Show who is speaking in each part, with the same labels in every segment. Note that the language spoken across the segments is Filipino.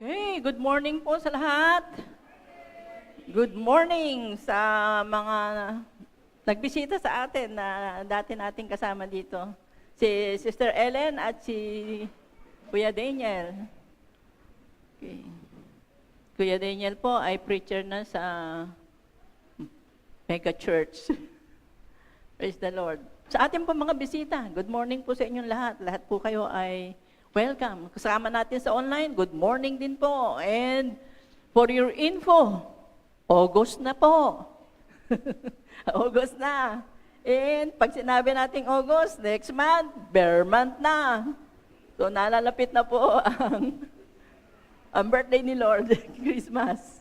Speaker 1: Hey, good morning po sa lahat. Good morning sa mga nagbisita sa atin na dati nating kasama dito. Si Sister Ellen at si Kuya Daniel. Okay. Kuya Daniel po ay preacher na sa Mega Church. Praise the Lord. Sa ating po mga bisita, good morning po sa inyong lahat. Lahat po kayo ay welcome. Kasama natin sa online, good morning din po. And for your info, August na po. August na. And pag sinabi nating August, next month, bare month na. So nalalapit na po ang birthday ni Lord, Christmas.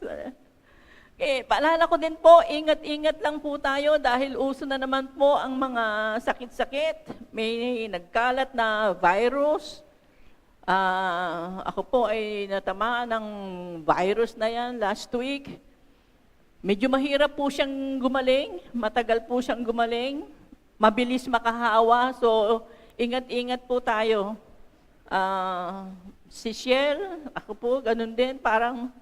Speaker 1: Okay, paalala ko din po, ingat-ingat lang po tayo dahil uso na naman po ang mga sakit-sakit. May nagkalat na virus. Ako po ay natamaan ng virus na yan last week. Medyo mahirap po siyang gumaling, matagal po siyang gumaling, mabilis makahawa, so ingat-ingat po tayo. Si Shell, ako po, ganun din, parang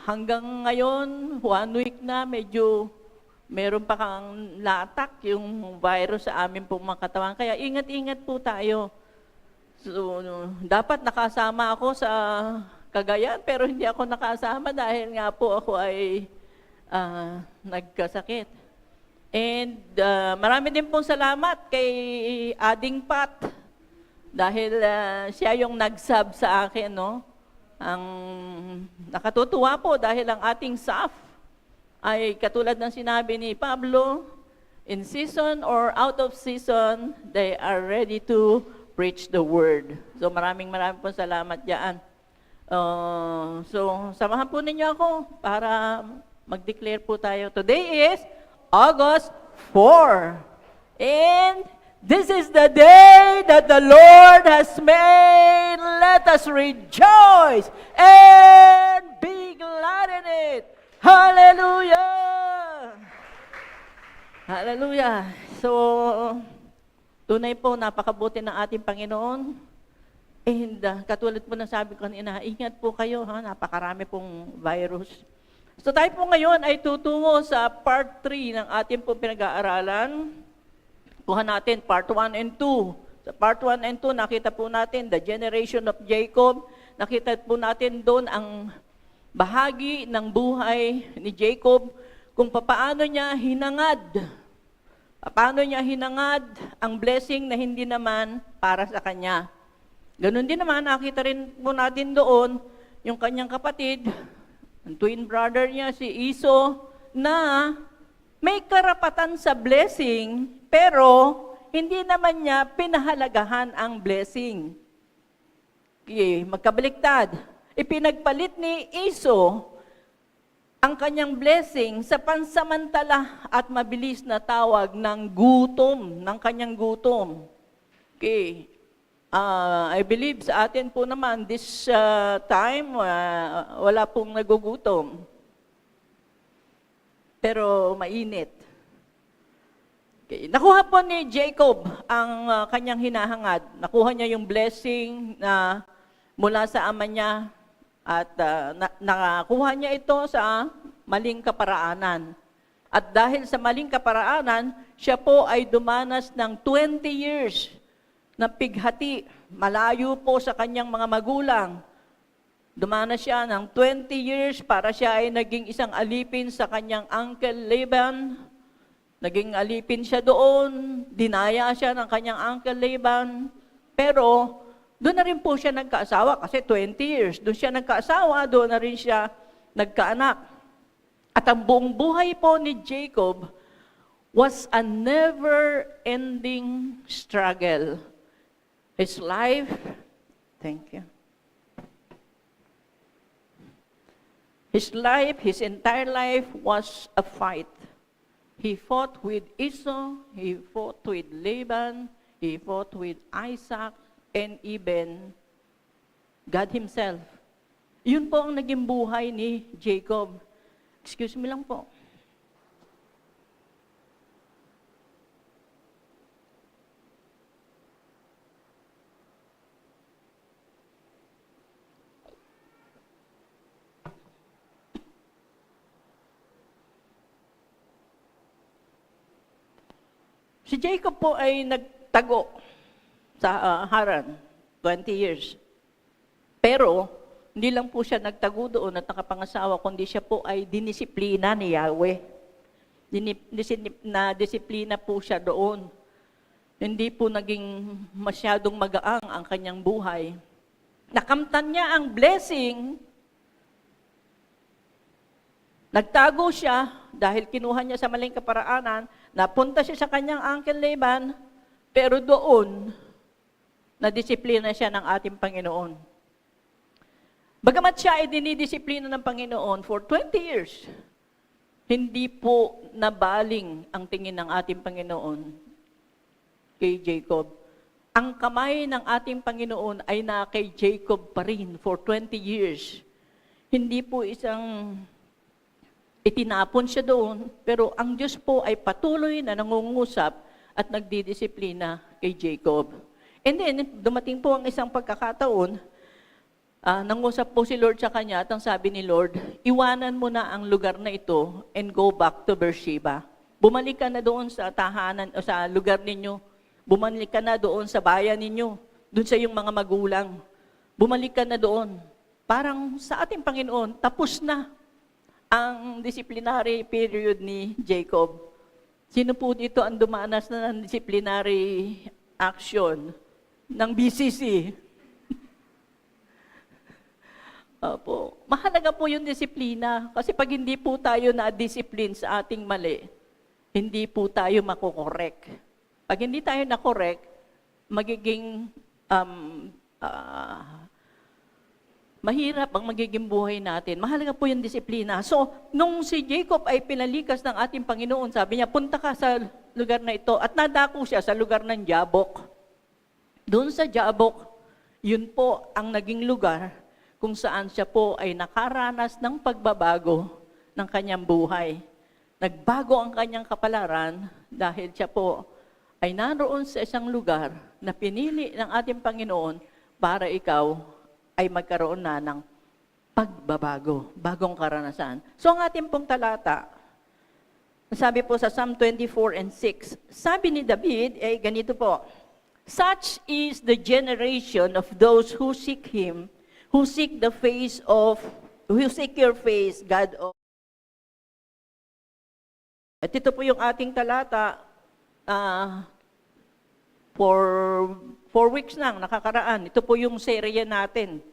Speaker 1: hanggang ngayon, 1 week na, medyo meron pa kang latak yung virus sa amin pong mga katawan. Kaya ingat-ingat po tayo. So, dapat nakasama ako sa Cagayan, pero hindi ako nakasama dahil nga po ako ay nagkasakit. And marami din pong salamat kay Ading Pat dahil siya yung nag-sub sa akin, no? Ang nakatutuwa po dahil ang ating staff ay katulad ng sinabi ni Pablo, in season or out of season, they are ready to preach the word. So maraming pong salamat diyan. So samahan po ninyo ako para mag-declare po tayo. Today is August 4. And this is the day that the Lord has made. Let us rejoice and be glad in it. Hallelujah! Hallelujah! So, tunay po, napakabuti ng ating Panginoon. And katulad po na sabi ko kanina, ingat po kayo, napakarami pong virus. So tayo po ngayon ay tutungo sa part 3 ng ating pong pinag-aaralan. Kuha natin part 1 and 2. Sa part 1 and 2, nakita po natin the generation of Jacob. Nakita po natin doon ang bahagi ng buhay ni Jacob, kung paano niya hinangad. Paano niya hinangad ang blessing na hindi naman para sa kanya. Ganon din naman, nakita rin po natin doon yung kanyang kapatid, ang twin brother niya, si Esau, na may karapatan sa blessing, pero hindi naman niya pinahalagahan ang blessing. Okay, magkabaliktad. Ipinagpalit ni Esau ang kanyang blessing sa pansamantala at mabilis na tawag ng gutom, ng kanyang gutom. Okay. I believe sa atin po naman, this time, wala pong nagugutom. Pero mainit. Okay. Nakuha po ni Jacob ang kanyang hinahangad. Nakuha niya yung blessing na mula sa ama niya. At nakakuha niya ito sa maling kaparaanan. At dahil sa maling kaparaanan, siya po ay dumanas ng 20 years na pighati. Malayo po sa kanyang mga magulang. Dumanas siya ng 20 years para siya ay naging isang alipin sa kanyang uncle Laban. Naging alipin siya doon. Dinaya siya ng kanyang uncle Laban. Pero doon na rin po siya nagkaasawa kasi 20 years. Doon siya nagkaasawa, doon na rin siya nagkaanak. At ang buong buhay po ni Jacob was a never-ending struggle. His life, thank you. His entire life was a fight. He fought with Esau, he fought with Laban, he fought with Isaac, and even God Himself. Yun po ang naging buhay ni Jacob. Excuse me lang po. Si Jacob po ay nagtago sa Haran, 20 years. Pero, hindi lang po siya nagtago doon at nakapangasawa, kundi siya po ay dinisiplina ni Yahweh. Disiplina po siya doon. Hindi po naging masyadong magaang ang kanyang buhay. Nakamtan niya ang blessing. Nagtago siya dahil kinuha niya sa maling kaparaanan. Napunta siya sa kanyang uncle Laban, pero doon, nadisiplina siya ng ating Panginoon. Bagamat siya ay dinidisiplina ng Panginoon for 20 years, hindi po nabaling ang tingin ng ating Panginoon kay Jacob. Ang kamay ng ating Panginoon ay na kay Jacob pa rin for 20 years. Hindi po isang itinapon siya doon, pero ang Diyos po ay patuloy na nangungusap at nagdidisiplina kay Jacob. And then, dumating po ang isang pagkakataon, nangusap po si Lord sa kanya at ang sabi ni Lord, iwanan mo na ang lugar na ito and go back to Beersheba. Bumalik ka na doon sa tahanan o sa lugar ninyo. Bumalik ka na doon sa bayan ninyo, doon sa iyong mga magulang. Bumalik ka na doon. Parang sa ating Panginoon, tapos na ang disciplinary period ni Jacob. Sino po dito ang dumanas na ng disciplinary action ng BCC? Opo. Mahalaga po yung disiplina. Kasi pag hindi po tayo na-discipline sa ating mali, hindi po tayo makokorek. Pag hindi tayo nakorek, magiging mahirap ang magiging buhay natin. Mahalaga po yung disiplina. So, nung si Jacob ay pinalikas ng ating Panginoon, sabi niya, punta ka sa lugar na ito. At nadako siya sa lugar ng Jabok. Doon sa Jabok, yun po ang naging lugar kung saan siya po ay nakaranas ng pagbabago ng kanyang buhay. Nagbago ang kanyang kapalaran dahil siya po ay naroon sa isang lugar na pinili ng ating Panginoon para ikaw ay magkaroon na ng pagbabago, bagong karanasan. So ang ating pong talata, sabi po sa Psalm 24 and 6, sabi ni David, ganito po, such is the generation of those who seek Him, who seek your face, God of. At ito po yung ating talata, for 4 weeks nang nakakaraan. Ito po yung serye natin.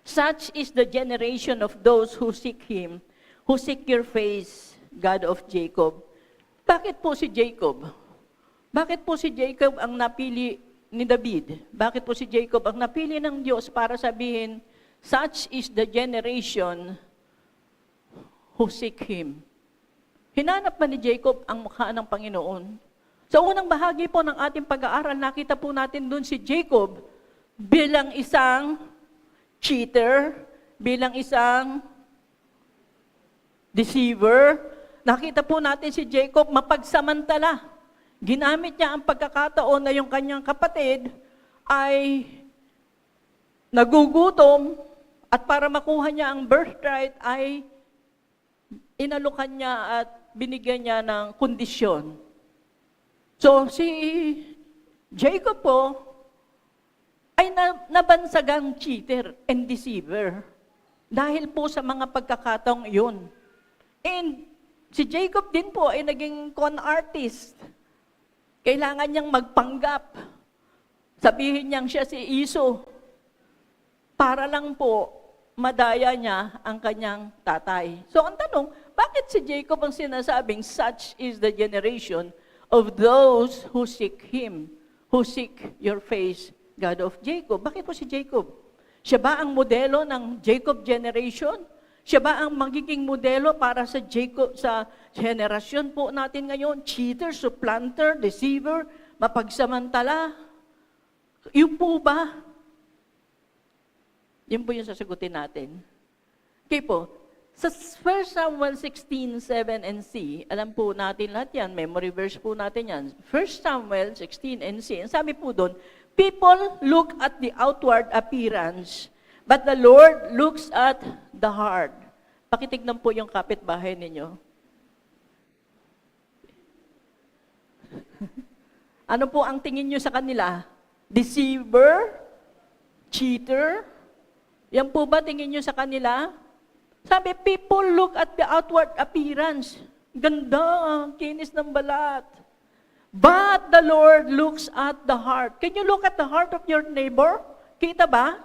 Speaker 1: Such is the generation of those who seek Him, who seek your face, God of Jacob. Bakit po si Jacob? Bakit po si Jacob ang napili ni David? Bakit po si Jacob ang napili ng Diyos para sabihin, such is the generation who seek Him? Hinanap ba ni Jacob ang mukha ng Panginoon? Sa unang bahagi po ng ating pag-aaral, nakita po natin doon si Jacob bilang isang cheater, bilang isang deceiver. Nakita po natin si Jacob mapagsamantala. Ginamit niya ang pagkakataon na yung kanyang kapatid ay nagugutom at para makuha niya ang birthright ay inalukan niya at binigyan niya ng kondisyon. So, si Jacob po ay nabansagang cheater and deceiver dahil po sa mga pagkakataong iyon. And si Jacob din po ay naging con artist. Kailangan niyang magpanggap. Sabihin niyang siya si Iso para lang po madaya niya ang kanyang tatay. So, ang tanong, bakit si Jacob ang sinasabing, such is the generation of those who seek Him, who seek your face, God of Jacob? Bakit po si Jacob? Siya ba ang modelo ng Jacob generation? Siya ba ang magiging modelo para sa Jacob, sa henerasyon po natin ngayon? Cheater, supplanter, deceiver, mapagsamantala? Yun po ba? Yun po yung sasagutin natin. Okay po, sa 1 Samuel 16, 7 and C, alam po natin lahat yan, memory verse po natin yan. 1 Samuel 16 and C, ang sabi po doon, people look at the outward appearance, but the Lord looks at the heart. Pakitignan po yung kapitbahay ninyo. Ano po ang tingin nyo sa kanila? Deceiver? Cheater? Yan po ba tingin nyo sa kanila? Sabi, people look at the outward appearance. Ganda, kinis ng balat. But the Lord looks at the heart. Can you look at the heart of your neighbor? Kita ba?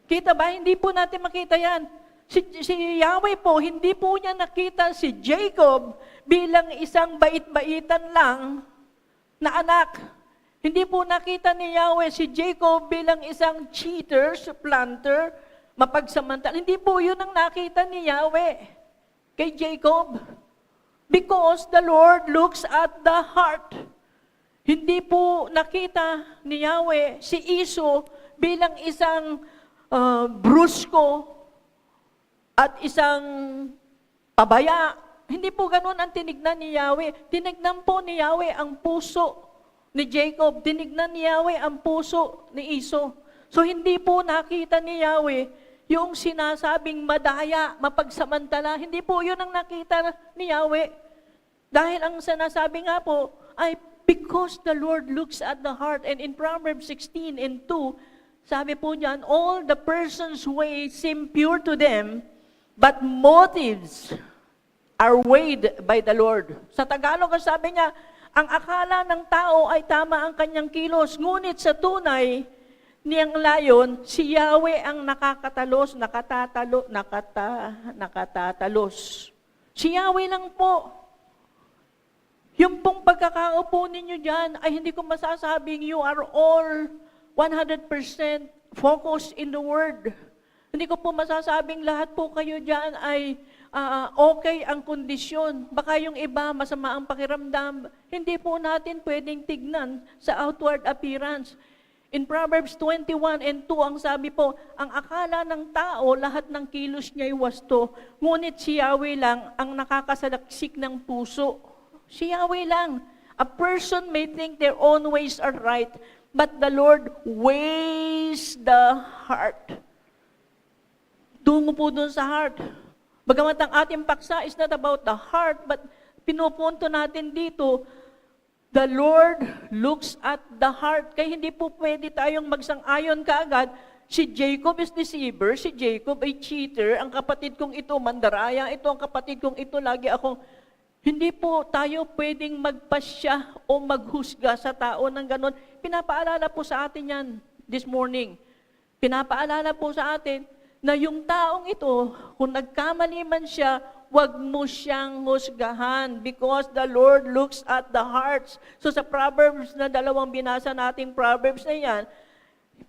Speaker 1: Kita ba? Hindi po natin makita yan. Si Yahweh po, hindi po niya nakita si Jacob bilang isang bait-baitan lang na anak. Hindi po nakita ni Yahweh si Jacob bilang isang cheater, supplanter, mapagsamantala. Hindi po yun ang nakita ni Yahweh kay Jacob. Because the Lord looks at the heart. Hindi po nakita ni Yahweh si Esau bilang isang brusko at isang pabaya. Hindi po ganun ang tinignan ni Yahweh. Tinignan po ni Yahweh ang puso ni Jacob. Tinignan ni Yahweh ang puso ni Esau. So hindi po nakita ni Yahweh yung sinasabing madaya, mapagsamantala. Hindi po yun ang nakita ni Yahweh. Dahil ang sinasabi nga po ay because the Lord looks at the heart. And in Proverbs 16:2, sabi po niyan, all the person's ways seem pure to them, but motives are weighed by the Lord. Sa Tagalog, sabi niya, ang akala ng tao ay tama ang kanyang kilos, ngunit sa tunay niyang layon, si Yahweh ang nakakatalos, nakatatalos. Si Yahweh lang po. Yung pong pagkakaupo ninyo dyan, ay hindi ko masasabing you are all 100% focused in the Word. Hindi ko po masasabing lahat po kayo dyan ay okay ang kondisyon. Baka yung iba, masama ang pakiramdam. Hindi po natin pwedeng tignan sa outward appearance. In Proverbs 21:2, ang sabi po, ang akala ng tao, lahat ng kilos niya ay wasto, ngunit si Yahweh lang ang nakakasalaksik ng puso. Si Yahweh lang. A person may think their own ways are right, but the Lord weighs the heart. Tungo po dun sa heart. Bagamat ang ating paksa is not about the heart, but pinupunto natin dito, the Lord looks at the heart. Kaya hindi po pwede tayong magsang-ayon kaagad, si Jacob is deceiver, si Jacob ay cheater, ang kapatid kong ito mandaraya, ito ang kapatid kong ito lagi akong... Hindi po tayo pwedeng magpasya o maghusga sa tao ng ganon. Pinapaalala po sa atin yan this morning. Pinapaalala po sa atin na yung taong ito, kung nagkamali man siya, wag mo siyang husgahan because the Lord looks at the hearts. So sa Proverbs na dalawang binasa nating Proverbs na yan,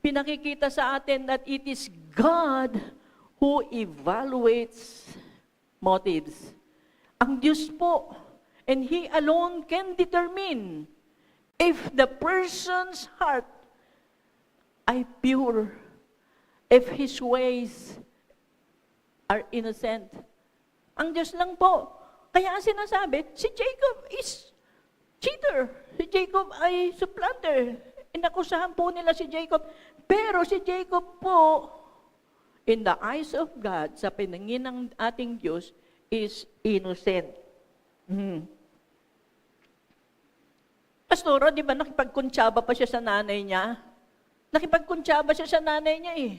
Speaker 1: pinakikita sa atin that it is God who evaluates motives. Ang Diyos po, and He alone can determine if the person's heart ay pure, if his ways are innocent. Ang Diyos lang po. Kaya ang sinasabi, si Jacob is cheater. Si Jacob ay supplanter. Inakusahan po nila si Jacob. Pero si Jacob po, in the eyes of God, sa paningin ng ating Diyos, is innocent. Pastoro, di ba nakipagkuntsaba pa siya sa nanay niya? Nakipagkuntsaba siya sa nanay niya eh.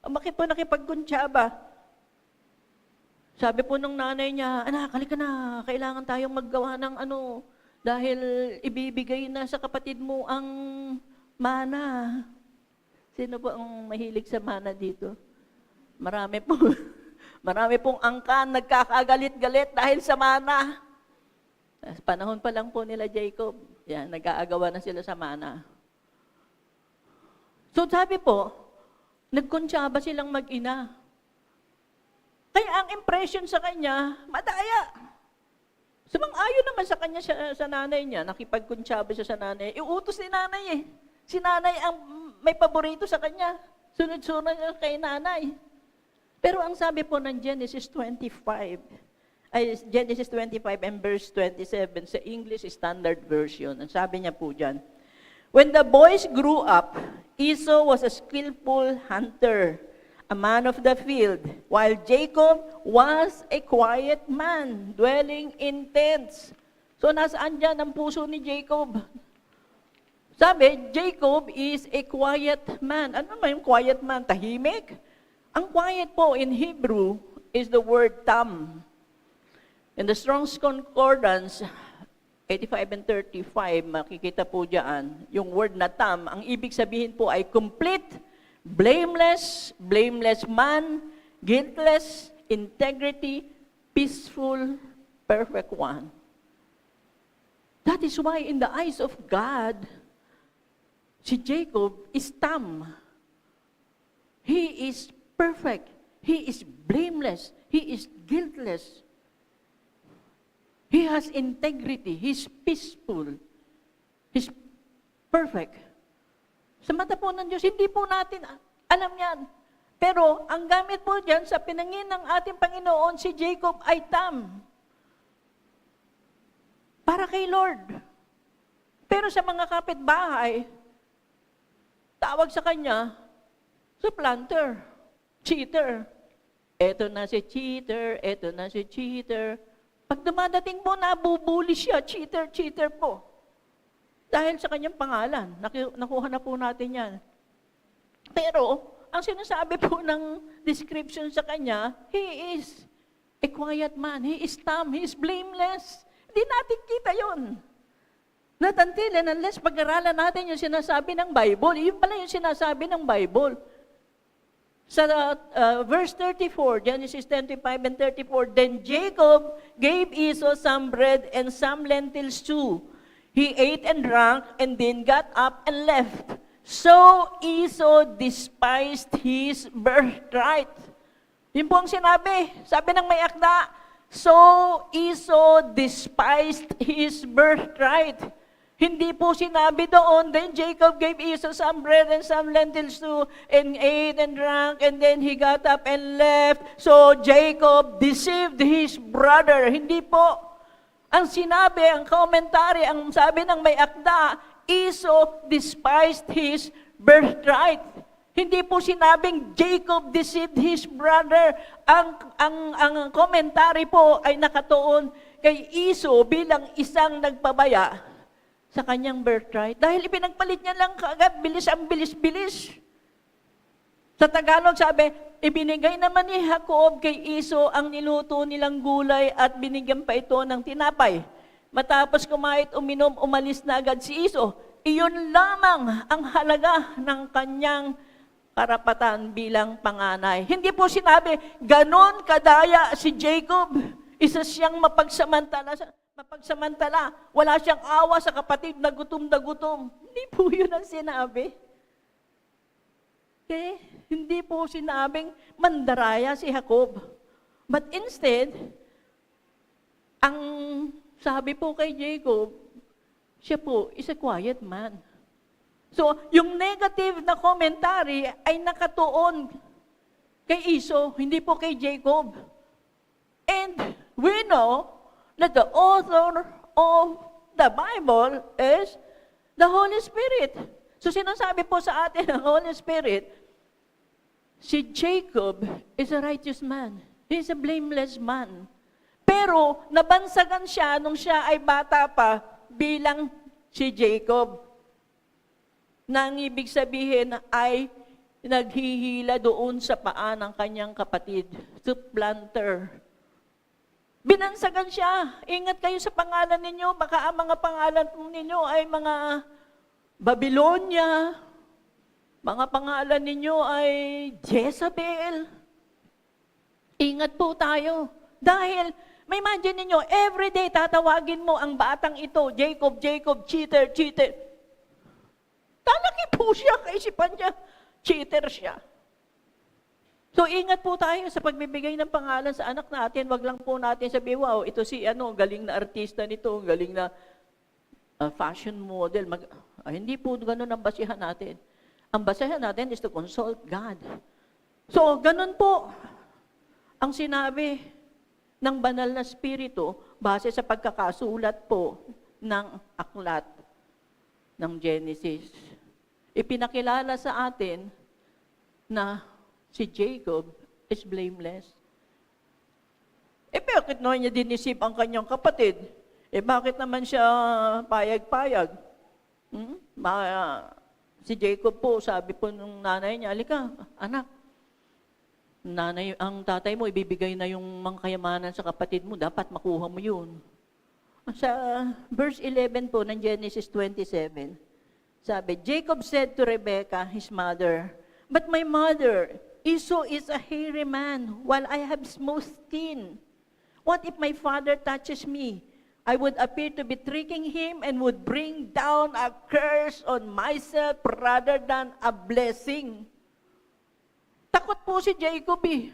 Speaker 1: Bakit po nakipagkuntsaba? Sabi po nung nanay niya, anak, halika na, kailangan tayong maggawa ng dahil ibibigay na sa kapatid mo ang mana. Sino po ang mahilig sa mana dito? Marami po. Marami pong angkan, nagkakagalit-galit dahil sa mana. Panahon pa lang po nila Jacob, yan, nag-aagawa na sila sa mana. So sabi po, nagkuntsaba silang mag-ina. Kaya ang impression sa kanya, madaya. Sumang-ayon naman sa kanya sa nanay niya, nakipagkuntsaba siya sa nanay. Iutos ni nanay eh. Si nanay ang may paborito sa kanya. Sunod-sunod niya kay nanay. Pero ang sabi po ng Genesis 25 and verse 27 sa English Standard Version, ang sabi niya po dyan, when the boys grew up, Esau was a skillful hunter, a man of the field, while Jacob was a quiet man, dwelling in tents. So nasaan dyan ang puso ni Jacob? Sabi, Jacob is a quiet man. Ano naman yung quiet man? Tahimik? Ang quiet po in Hebrew is the word tam. In the Strong's Concordance, 85 and 35, makikita po dyan, yung word na tam, ang ibig sabihin po ay complete, blameless, blameless man, guiltless, integrity, peaceful, perfect one. That is why in the eyes of God, si Jacob is tam. He is perfect. He is blameless. He is guiltless. He has integrity. He's peaceful. He's perfect. Sa mata po ng Diyos, hindi po natin alam yan. Pero ang gamit po dyan sa pinangin ng ating Panginoon, si Jacob ay tam. Para kay Lord. Pero sa mga kapitbahay, tawag sa kanya, supplanter, cheater. Eto na si cheater, eto na si cheater. Pag dumadating po, nabubuli siya, cheater, cheater po. Dahil sa kanyang pangalan, nakuha na po natin yan. Pero, ang sinasabi po ng description sa kanya, he is a quiet man, he is calm, he is blameless. Hindi natin kita yun. Not until and unless pag-aralan natin yung sinasabi ng Bible, yun pala yung sinasabi ng Bible. Sa verse 34, Genesis 25 and 34, then Jacob gave Esau some bread and some lentils too. He ate and drank and then got up and left. So Esau despised his birthright. Yun po ang sinabi. Sabi ng may akda, so Esau despised his birthright. Hindi po sinabi doon, then Jacob gave Esau some bread and some lentils too, and ate and drank, and then he got up and left. So Jacob deceived his brother. Hindi po. Ang sinabi, ang commentary, ang sabi ng may akda, Esau despised his birthright. Hindi po sinabing Jacob deceived his brother. Ang commentary po ay nakatuon kay Esau bilang isang nagpabaya sa kanyang birthright. Dahil ipinagpalit niya lang kaagad, bilis ang bilis-bilis. Sa Tagalog sabi, ibinigay naman ni Jacob kay Esau ang niluto nilang gulay at binigyan pa ito ng tinapay. Matapos kumain, uminom, umalis na agad si Esau. Iyon lamang ang halaga ng kanyang karapatan bilang panganay. Hindi po sinabi, ganon kadaya si Jacob. Isa siyang mapagsamantala. Wala siyang awa sa kapatid na gutom. Hindi po yun ang sinabi. Okay? Hindi po sinabing mandaraya si Jacob. But instead, ang sabi po kay Jacob, siya po is a quiet man. So, yung negative na commentary ay nakatuon kay Esau, hindi po kay Jacob. And we know that the author of the Bible is the Holy Spirit. So sinasabi po sa atin ng Holy Spirit, si Jacob is a righteous man. He is a blameless man. Pero nabansagan siya nung siya ay bata pa bilang si Jacob. Na ang ibig sabihin ay naghihila doon sa paa ng kanyang kapatid. Supplanter. Binansagan siya. Ingat kayo sa pangalan ninyo. Baka ang mga pangalan ninyo ay mga Babylonia. Mga pangalan ninyo ay Jezebel. Ingat po tayo. Dahil, may imagine ninyo, everyday tatawagin mo ang batang ito, Jacob, cheater. Talaki po siya, kaisipan niya, cheater siya. So, ingat po tayo sa pagbibigay ng pangalan sa anak natin. Wag lang po natin sabihin, wow, ito si galing na artista nito, galing na fashion model. Hindi po ganun ang basihan natin. Ang basihan natin is to consult God. So, ganun po ang sinabi ng banal na spirito base sa pagkakasulat po ng aklat ng Genesis. Ipinakilala sa atin na si Jacob is blameless. Bakit naman niya dinisip ang kanyang kapatid? Eh bakit naman siya payag-payag? Si Jacob po, sabi po nung nanay niya, "Alika, anak, ang tatay mo, ibibigay na yung mga kayamanan sa kapatid mo, dapat makuha mo yun." Sa verse 11 po ng Genesis 27, sabi, Jacob said to Rebekah, his mother, "But my mother, Esau is a hairy man, while I have smooth skin. What if my father touches me? I would appear to be tricking him and would bring down a curse on myself rather than a blessing." Takot po si Jacob eh.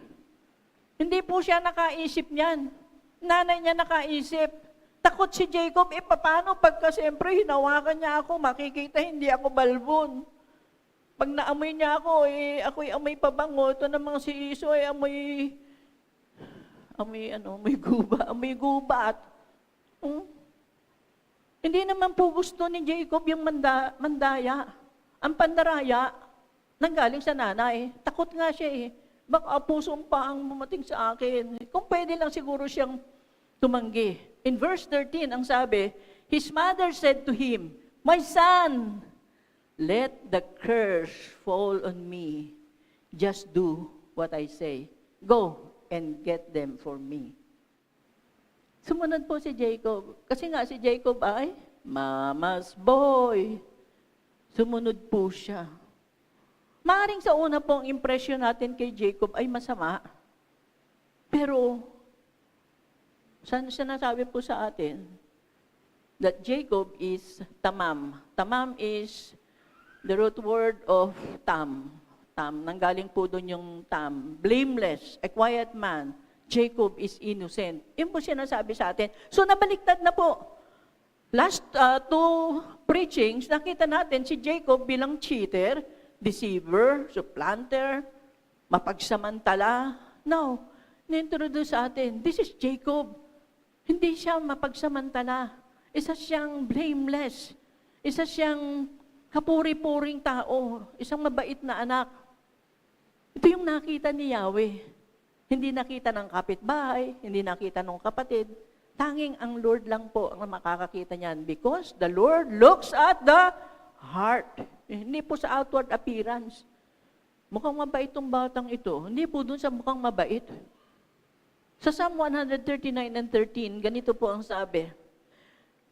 Speaker 1: Hindi po siya nakaisip niyan. Nanay niya nakaisip. Takot si Jacob, paano pagka siyempre hinawakan niya ako, makikita hindi ako balbon. Pag naamoy niya ako, ako'y amoy pabango. Ito namang si Esau ay amoy amoy gubat. Hindi naman po gusto ni Jacob yung mandaya. Ang pandaraya, nanggaling sa nanay. Takot nga siya eh. Baka pusong pa ang bumating sa akin. Kung pwede lang siguro siyang tumanggi. In verse 13, ang sabi, his mother said to him, "My son, let the curse fall on me. Just do what I say. Go and get them for me." Sumunod po si Jacob. Kasi nga si Jacob ay mama's boy. Sumunod po siya. Maaring sa una pong impression natin kay Jacob ay masama. Pero, sinasabi po sa atin that Jacob is tamam. Tamam is the root word of tam. Nanggaling po doon yung tam. Blameless, a quiet man. Jacob is innocent. Yun po sinasabi sa atin. So, nabaliktad na po. Last two preachings, nakita natin si Jacob bilang cheater, deceiver, supplanter, mapagsamantala. Now, ni-introduce sa atin, this is Jacob. Hindi siya mapagsamantala. Isa siyang blameless. Isa siyang kapuri-puring tao. Isang mabait na anak. Ito yung nakita ni Yahweh. Hindi nakita ng kapitbahay, hindi nakita ng kapatid. Tanging ang Lord lang po ang makakakita niyan because the Lord looks at the heart. Hindi po sa outward appearance. Mukhang mabait itong batang ito. Hindi po dun sa mukhang mabait. Sa Psalm 139 and 13, ganito po ang sabi,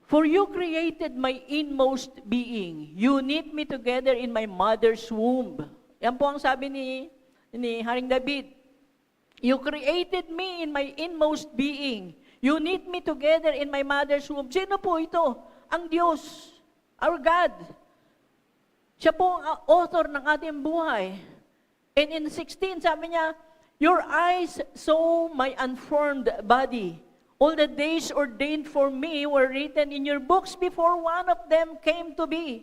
Speaker 1: "For you created my inmost being. You knit me together in my mother's womb." Yan po ang sabi ni Haring David. "You created me in my inmost being. You knit me together in my mother's womb." Sino po ito? Ang Diyos, our God. Siya po ang author ng ating buhay. And in 16, sabi niya, "Your eyes saw my unformed body. All the days ordained for me were written in your books before one of them came to be."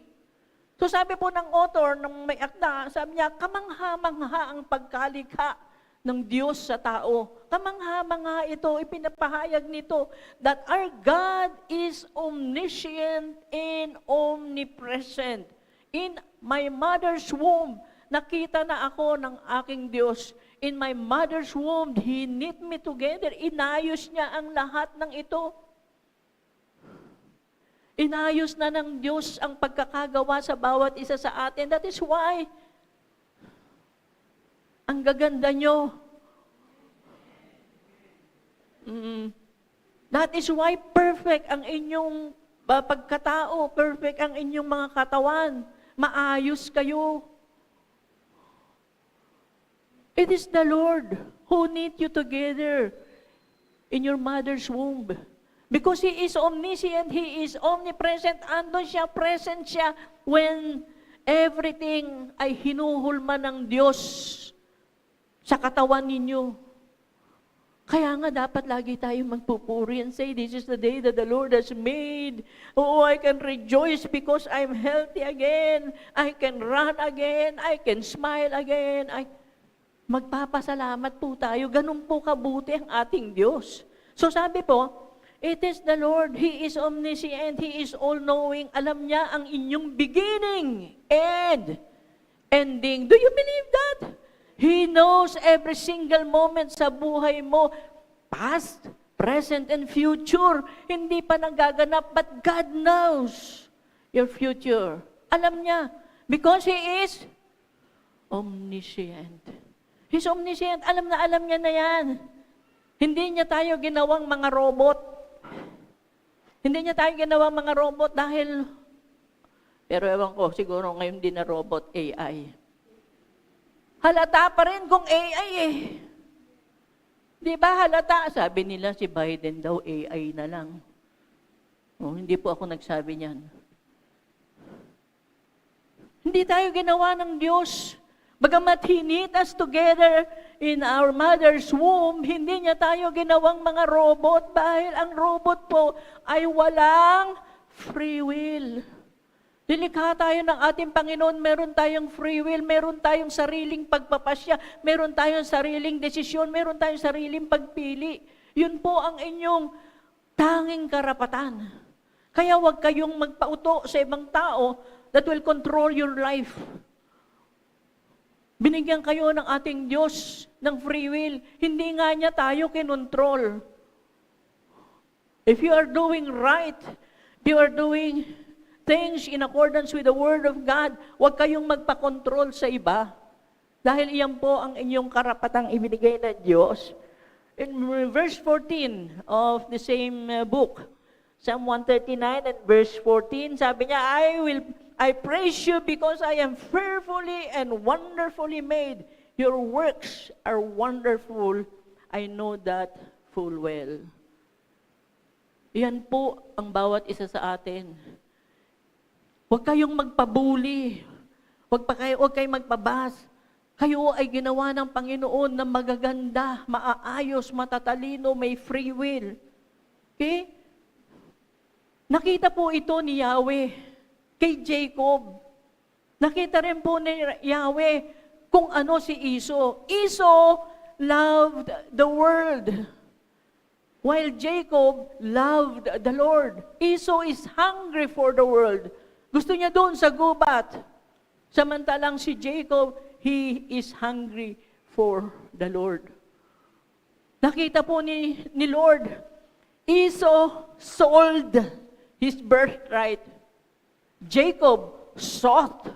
Speaker 1: So sabi po ng author, ng may akda, sabi niya, kamangha-mangha ang pagkalikha ng Diyos sa tao. Kamangha-mangha ito, ipinapahayag nito that our God is omniscient and omnipresent. In my mother's womb, nakita na ako ng aking Diyos. In my mother's womb, He knit me together. Inayos niya ang lahat ng ito. Inayos na ng Diyos ang pagkakagawa sa bawat isa sa atin. That is why, ang gaganda nyo. That is why perfect ang inyong pagkatao, perfect ang inyong mga katawan. Maayos kayo. It is the Lord who knit you together in your mother's womb. Because He is omniscient, He is omnipresent, andun siya, present siya when everything ay hinuhulma ng Diyos sa katawan ninyo. Kaya nga dapat lagi tayong magpupuri and say, "This is the day that the Lord has made. Oh, I can rejoice because I'm healthy again. I can run again. I can smile again." Magpapasalamat po tayo. Ganun po kabuti ang ating Diyos. So sabi po, it is the Lord. He is omniscient. He is all-knowing. Alam niya ang inyong beginning and ending. Do you believe that? He knows every single moment sa buhay mo, past, present and future. Hindi pa nagaganap, but God knows your future. Alam niya. Because He is omniscient. He's omniscient. Alam niya na yan. Hindi niya tayo ginawang mga robot. Hindi niya tayo ginawang mga robot dahil, pero ewan ko, siguro ngayon din na robot, AI. Halata pa rin kung AI eh. Di ba halata? Sabi nila si Biden daw AI na lang. Oh, hindi po ako nagsabi niyan. Hindi tayo ginawa ng Diyos. Bagamat He knit us together in our mother's womb, hindi niya tayo ginawang mga robot dahil ang robot po ay walang free will. Nilikha tayo ng ating Panginoon, meron tayong free will, meron tayong sariling pagpapasya, meron tayong sariling desisyon, meron tayong sariling pagpili. Yun po ang inyong tanging karapatan. Kaya huwag kayong magpauto sa ibang tao that will control your life. Binigyan kayo ng ating Diyos ng free will. Hindi nga niya tayo kinontrol. If you are doing right, you are doing things in accordance with the Word of God, huwag kayong magpakontrol sa iba. Dahil iyan po ang inyong karapatang ibinigay ng Diyos. In verse 14 of the same book, Psalm 139 and verse 14, sabi niya, I praise you because I am fearfully and wonderfully made. Your works are wonderful. I know that full well. Yan po ang bawat isa sa atin. Huwag kayong magpabuli. Huwag kayong magpabas. Kayo ay ginawa ng Panginoon na magaganda, maaayos, matatalino, may free will. Okay? Nakita po ito ni Yahweh kay Jacob. Nakita rin po ni Yahweh kung ano si Esau. Esau loved the world, while Jacob loved the Lord. Esau is hungry for the world. Gusto niya doon sa gubat. Samantalang si Jacob, he is hungry for the Lord. Nakita po ni Lord, Esau sold his birthright. Jacob sought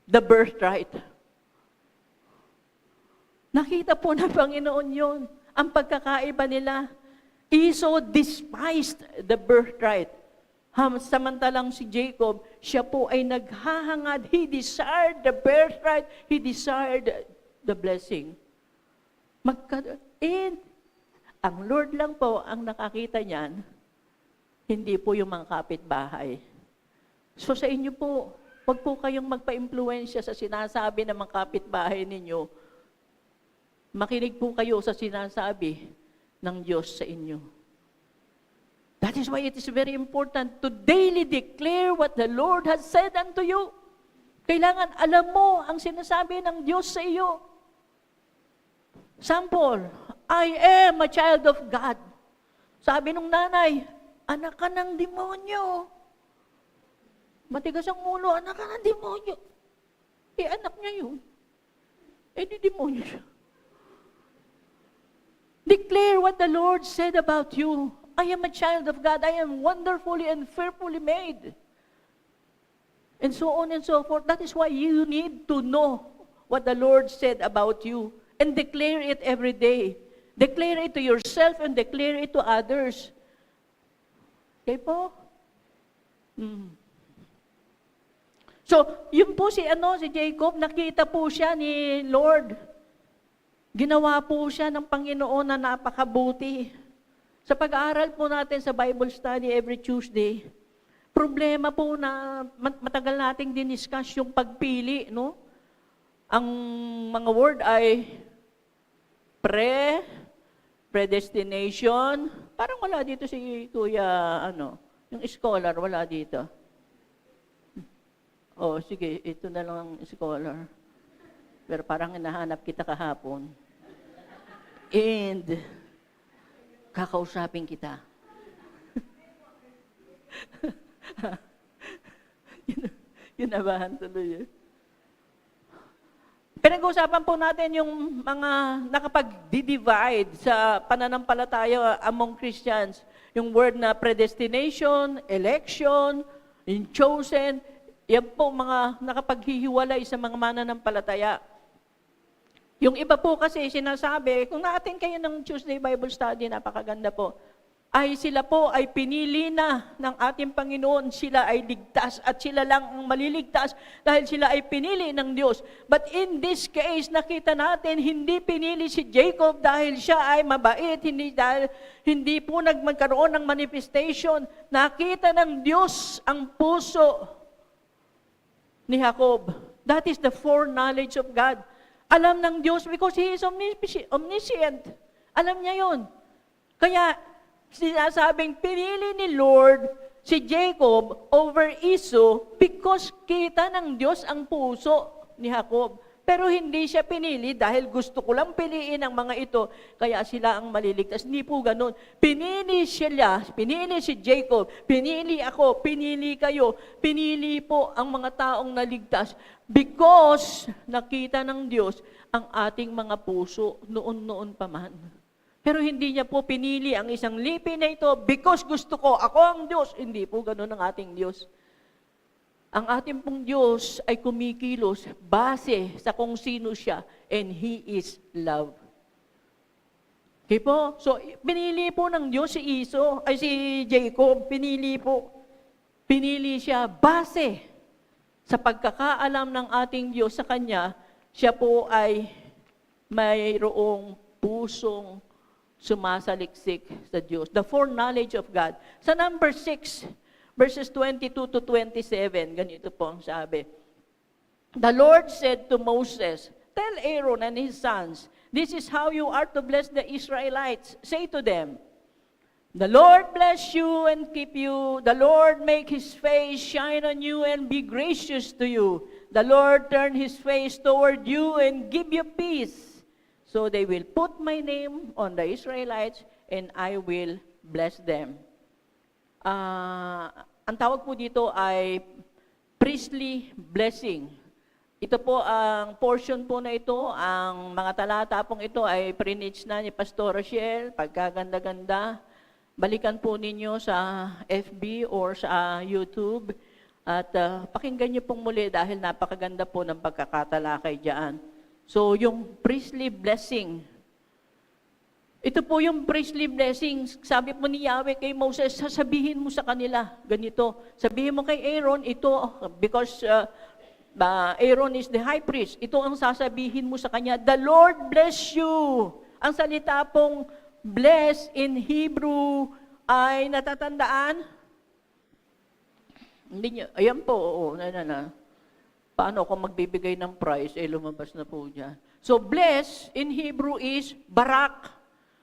Speaker 1: the birthright. Nakita po ng Panginoon yun. Ang pagkakaiba nila, Esau despised the birthright. Samantalang si Jacob, siya po ay naghahangad. He desired the birthright. He desired the blessing. Ang Lord lang po ang nakakita niyan, hindi po yung mga kapitbahay. So sa inyo po, wag po kayong magpa-impluwensya sa sinasabi ng mga kapitbahay ninyo. Makinig po kayo sa sinasabi ng Diyos sa inyo. That is why it is very important to daily declare what the Lord has said unto you. Kailangan alam mo ang sinasabi ng Diyos sa iyo. Sample, I am a child of God. Sabi nung nanay, anak ka ng demonyo. Matigas ang ulo, anak ka ng demonyo. Anak niya yun. Di demonyo siya. Declare what the Lord said about you. I am a child of God. I am wonderfully and fearfully made. And so on and so forth. That is why you need to know what the Lord said about you and declare it every day. Declare it to yourself and declare it to others. Okay po? So, yun po si Jacob, nakita po siya ni Lord. Ginawa po siya ng Panginoon na napakabuti. Sa pag-aaral po natin sa Bible study every Tuesday, problema po na matagal nating diniscuss yung pagpili, no? Ang mga word ay predestination. Parang wala dito si Kuya, yung scholar, wala dito. Oh, sige, ito na lang ang scholar. Pero parang hinahanap kita kahapon. And kakausapin kita. Yun nabahan tuloy. Pinag-uusapan po natin yung mga nakapag-divide sa pananampalataya among Christians. Yung word na predestination, election, yung chosen, yan po mga nakapaghihiwalay sa mga mananampalataya. Yung iba po kasi sinasabi, kung naatin kayo ng Tuesday Bible Study, napakaganda po, ay sila po ay pinili na ng ating Panginoon, sila ay ligtas at sila lang ang maliligtas dahil sila ay pinili ng Diyos. But in this case, nakita natin, hindi pinili si Jacob dahil siya ay mabait, hindi po magkaroon ng manifestation. Nakita ng Diyos ang puso ni Jacob. That is the foreknowledge of God. Alam ng Diyos because He is omniscient. Alam niya yon. Kaya, sinasabing pinili ni Lord si Jacob over Esau because kita ng Diyos ang puso ni Jacob. Pero hindi siya pinili dahil gusto ko lang piliin ang mga ito, kaya sila ang maliligtas. Hindi po ganun. Pinili si Jacob, pinili ako, pinili kayo, pinili po ang mga taong naligtas because nakita ng Diyos ang ating mga puso noon-noon pa man. Pero hindi niya po pinili ang isang lipi na ito because gusto ko, ako ang Diyos. Hindi po ganun ang ating Diyos. Ang ating pong Diyos ay kumikilos base sa kung sino siya, and He is love. Okay po? So, pinili po ng Diyos si Jacob, pinili siya base sa pagkakaalam ng ating Diyos sa kanya, siya po ay mayroong pusong sumasaliksik sa Diyos. The foreknowledge of God. Sa number 6, verses 22 to 27, ganito po ang sabi. The Lord said to Moses, tell Aaron and his sons, this is how you are to bless the Israelites. Say to them, the Lord bless you and keep you. The Lord make His face shine on you and be gracious to you. The Lord turn His face toward you and give you peace. So they will put my name on the Israelites and I will bless them. Ang tawag po dito ay priestly blessing. Ito po ang portion po na ito, ang mga talata pong ito ay preach na ni Pastor Rochelle, pagkaganda-ganda. Balikan po ninyo sa FB or sa YouTube at pakinggan niyo pong muli dahil napakaganda po ng pagkakatalakay diyan. So, yung priestly blessing. Ito po yung priestly blessing. Sabi po ni Yahweh kay Moses, sasabihin mo sa kanila, ganito. Sabihin mo kay Aaron, ito, because Aaron is the high priest. Ito ang sasabihin mo sa kanya, the Lord bless you. Ang salita pong bless in Hebrew ay natatandaan? Hindi niyo, ayan po, oo, Paano kung magbibigay ng prize, lumabas na po dyan. So, bless in Hebrew is barak.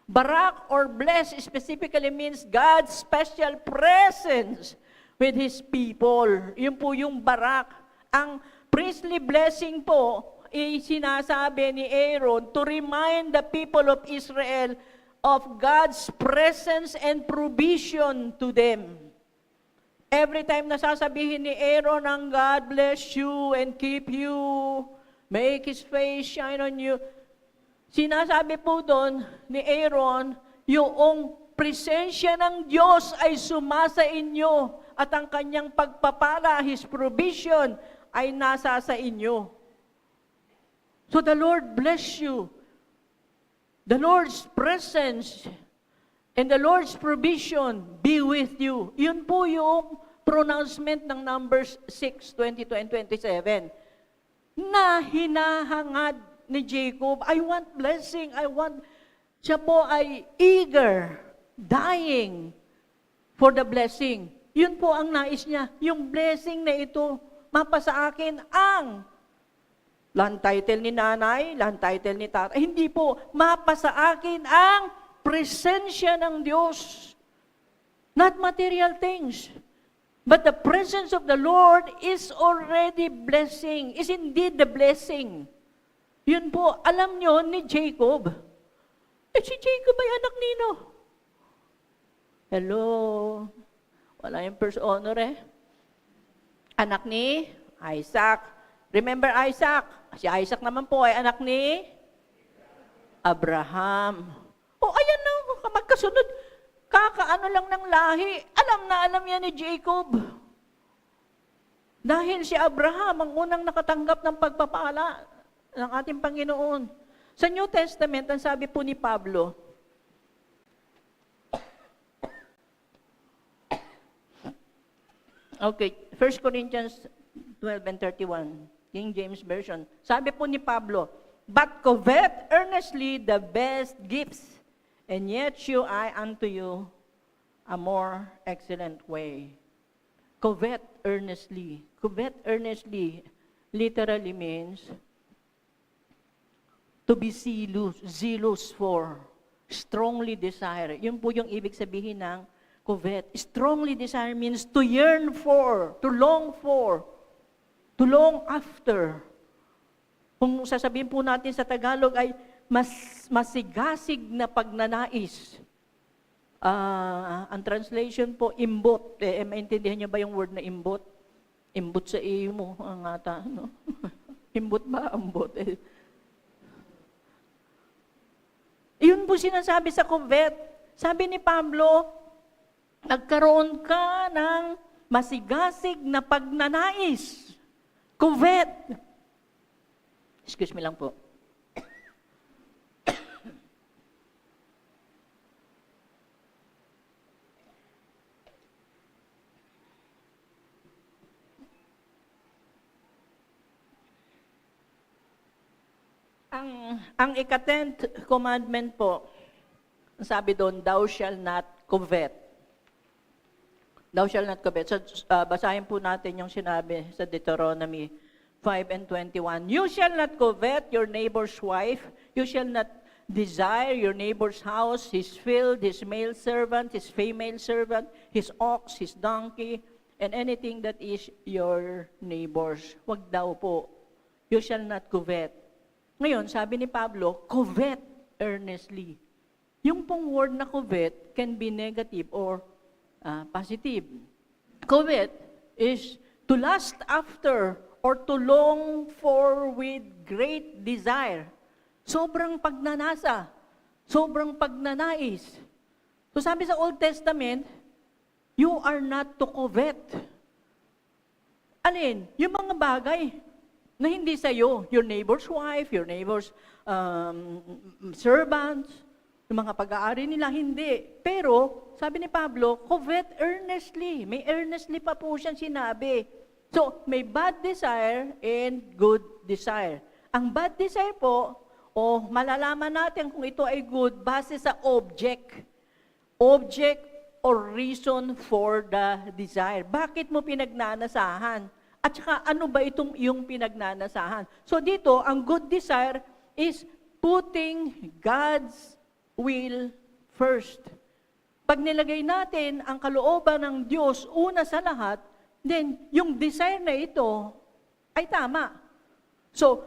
Speaker 1: Barak or bless specifically means God's special presence with His people. Yun po yung barak. Ang priestly blessing po, sinasabi ni Aaron to remind the people of Israel of God's presence and provision to them. Every time na sasabihin ni Aaron ang God bless you and keep you, make His face shine on you, sinasabi po doon ni Aaron, yung presensya ng Diyos ay sumasa inyo at ang kanyang pagpapala, His provision, ay nasa sa inyo. So the Lord bless you. The Lord's presence and the Lord's provision be with you. Yun po yung pronouncement ng Numbers 6, 22 and 27 na hinahangad ni Jacob. I want blessing. Siya po ay eager, dying for the blessing. Yun po ang nais niya. Yung blessing na ito, mapa sa akin ang land title ni nanay, land title ni tatay. Hindi po, mapa sa akin ang presensya ng Diyos. Not material things. But the presence of the Lord is already blessing, is indeed the blessing. Yun po, alam nyo ni Jacob. Si Jacob ay anak nino. Hello? Wala yung first honor Anak ni Isaac. Remember Isaac? Si Isaac naman po ay anak ni Abraham. O ayan na, magkasunod. Kakaano lang ng lahi. Alam na alam yan ni Jacob. Dahil si Abraham ang unang nakatanggap ng pagpapala ng ating Panginoon. Sa New Testament, ang sabi po ni Pablo, okay, 1 Corinthians 12 and 31, King James Version. Sabi po ni Pablo, but covet earnestly the best gifts, and yet shew I unto you a more excellent way. Covet earnestly. Covet earnestly literally means to be zealous for, strongly desire. Yun po yung ibig sabihin ng covet. Strongly desire means to yearn for, to long after. Kung sasabihin po natin sa Tagalog ay masigasig na pagnanais. Ang translation po, imbot. Maintindihan niyo ba yung word na imbot? Imbot sa iyo mo, ang ata, no? Imbot ba? Ambot. Yun po sinasabi sa covet. Sabi ni Pablo, nagkaroon ka ng masigasig na pagnanais. Covet. Excuse me lang po. Ang ika-10th commandment po, sabi doon, thou shall not covet. Thou shall not covet. So, basahin po natin yung sinabi sa Deuteronomy 5 and 21. You shall not covet your neighbor's wife. You shall not desire your neighbor's house, his field, his male servant, his female servant, his ox, his donkey, and anything that is your neighbor's. Wag daw po. You shall not covet. Ngayon, sabi ni Pablo, covet earnestly. Yung pong word na covet can be negative or positive. Covet is to lust after or to long for with great desire. Sobrang pagnanasa, sobrang pagnanais. So sabi sa Old Testament, you are not to covet. Alin? Yung mga bagay na hindi sa'yo, your neighbor's wife, your neighbor's servants, yung mga pag-aari nila, hindi. Pero, sabi ni Pablo, covet earnestly. May earnestly pa po siyang sinabi. So, may bad desire and good desire. Ang bad desire po, malalaman natin kung ito ay good base sa object. Object or reason for the desire. Bakit mo pinagnanasahan? At saka, ano ba itong iyong pinagnanasahan? So dito, ang good desire is putting God's will first. Pag nilagay natin ang kalooban ng Diyos una sa lahat, then yung desire na ito ay tama. So,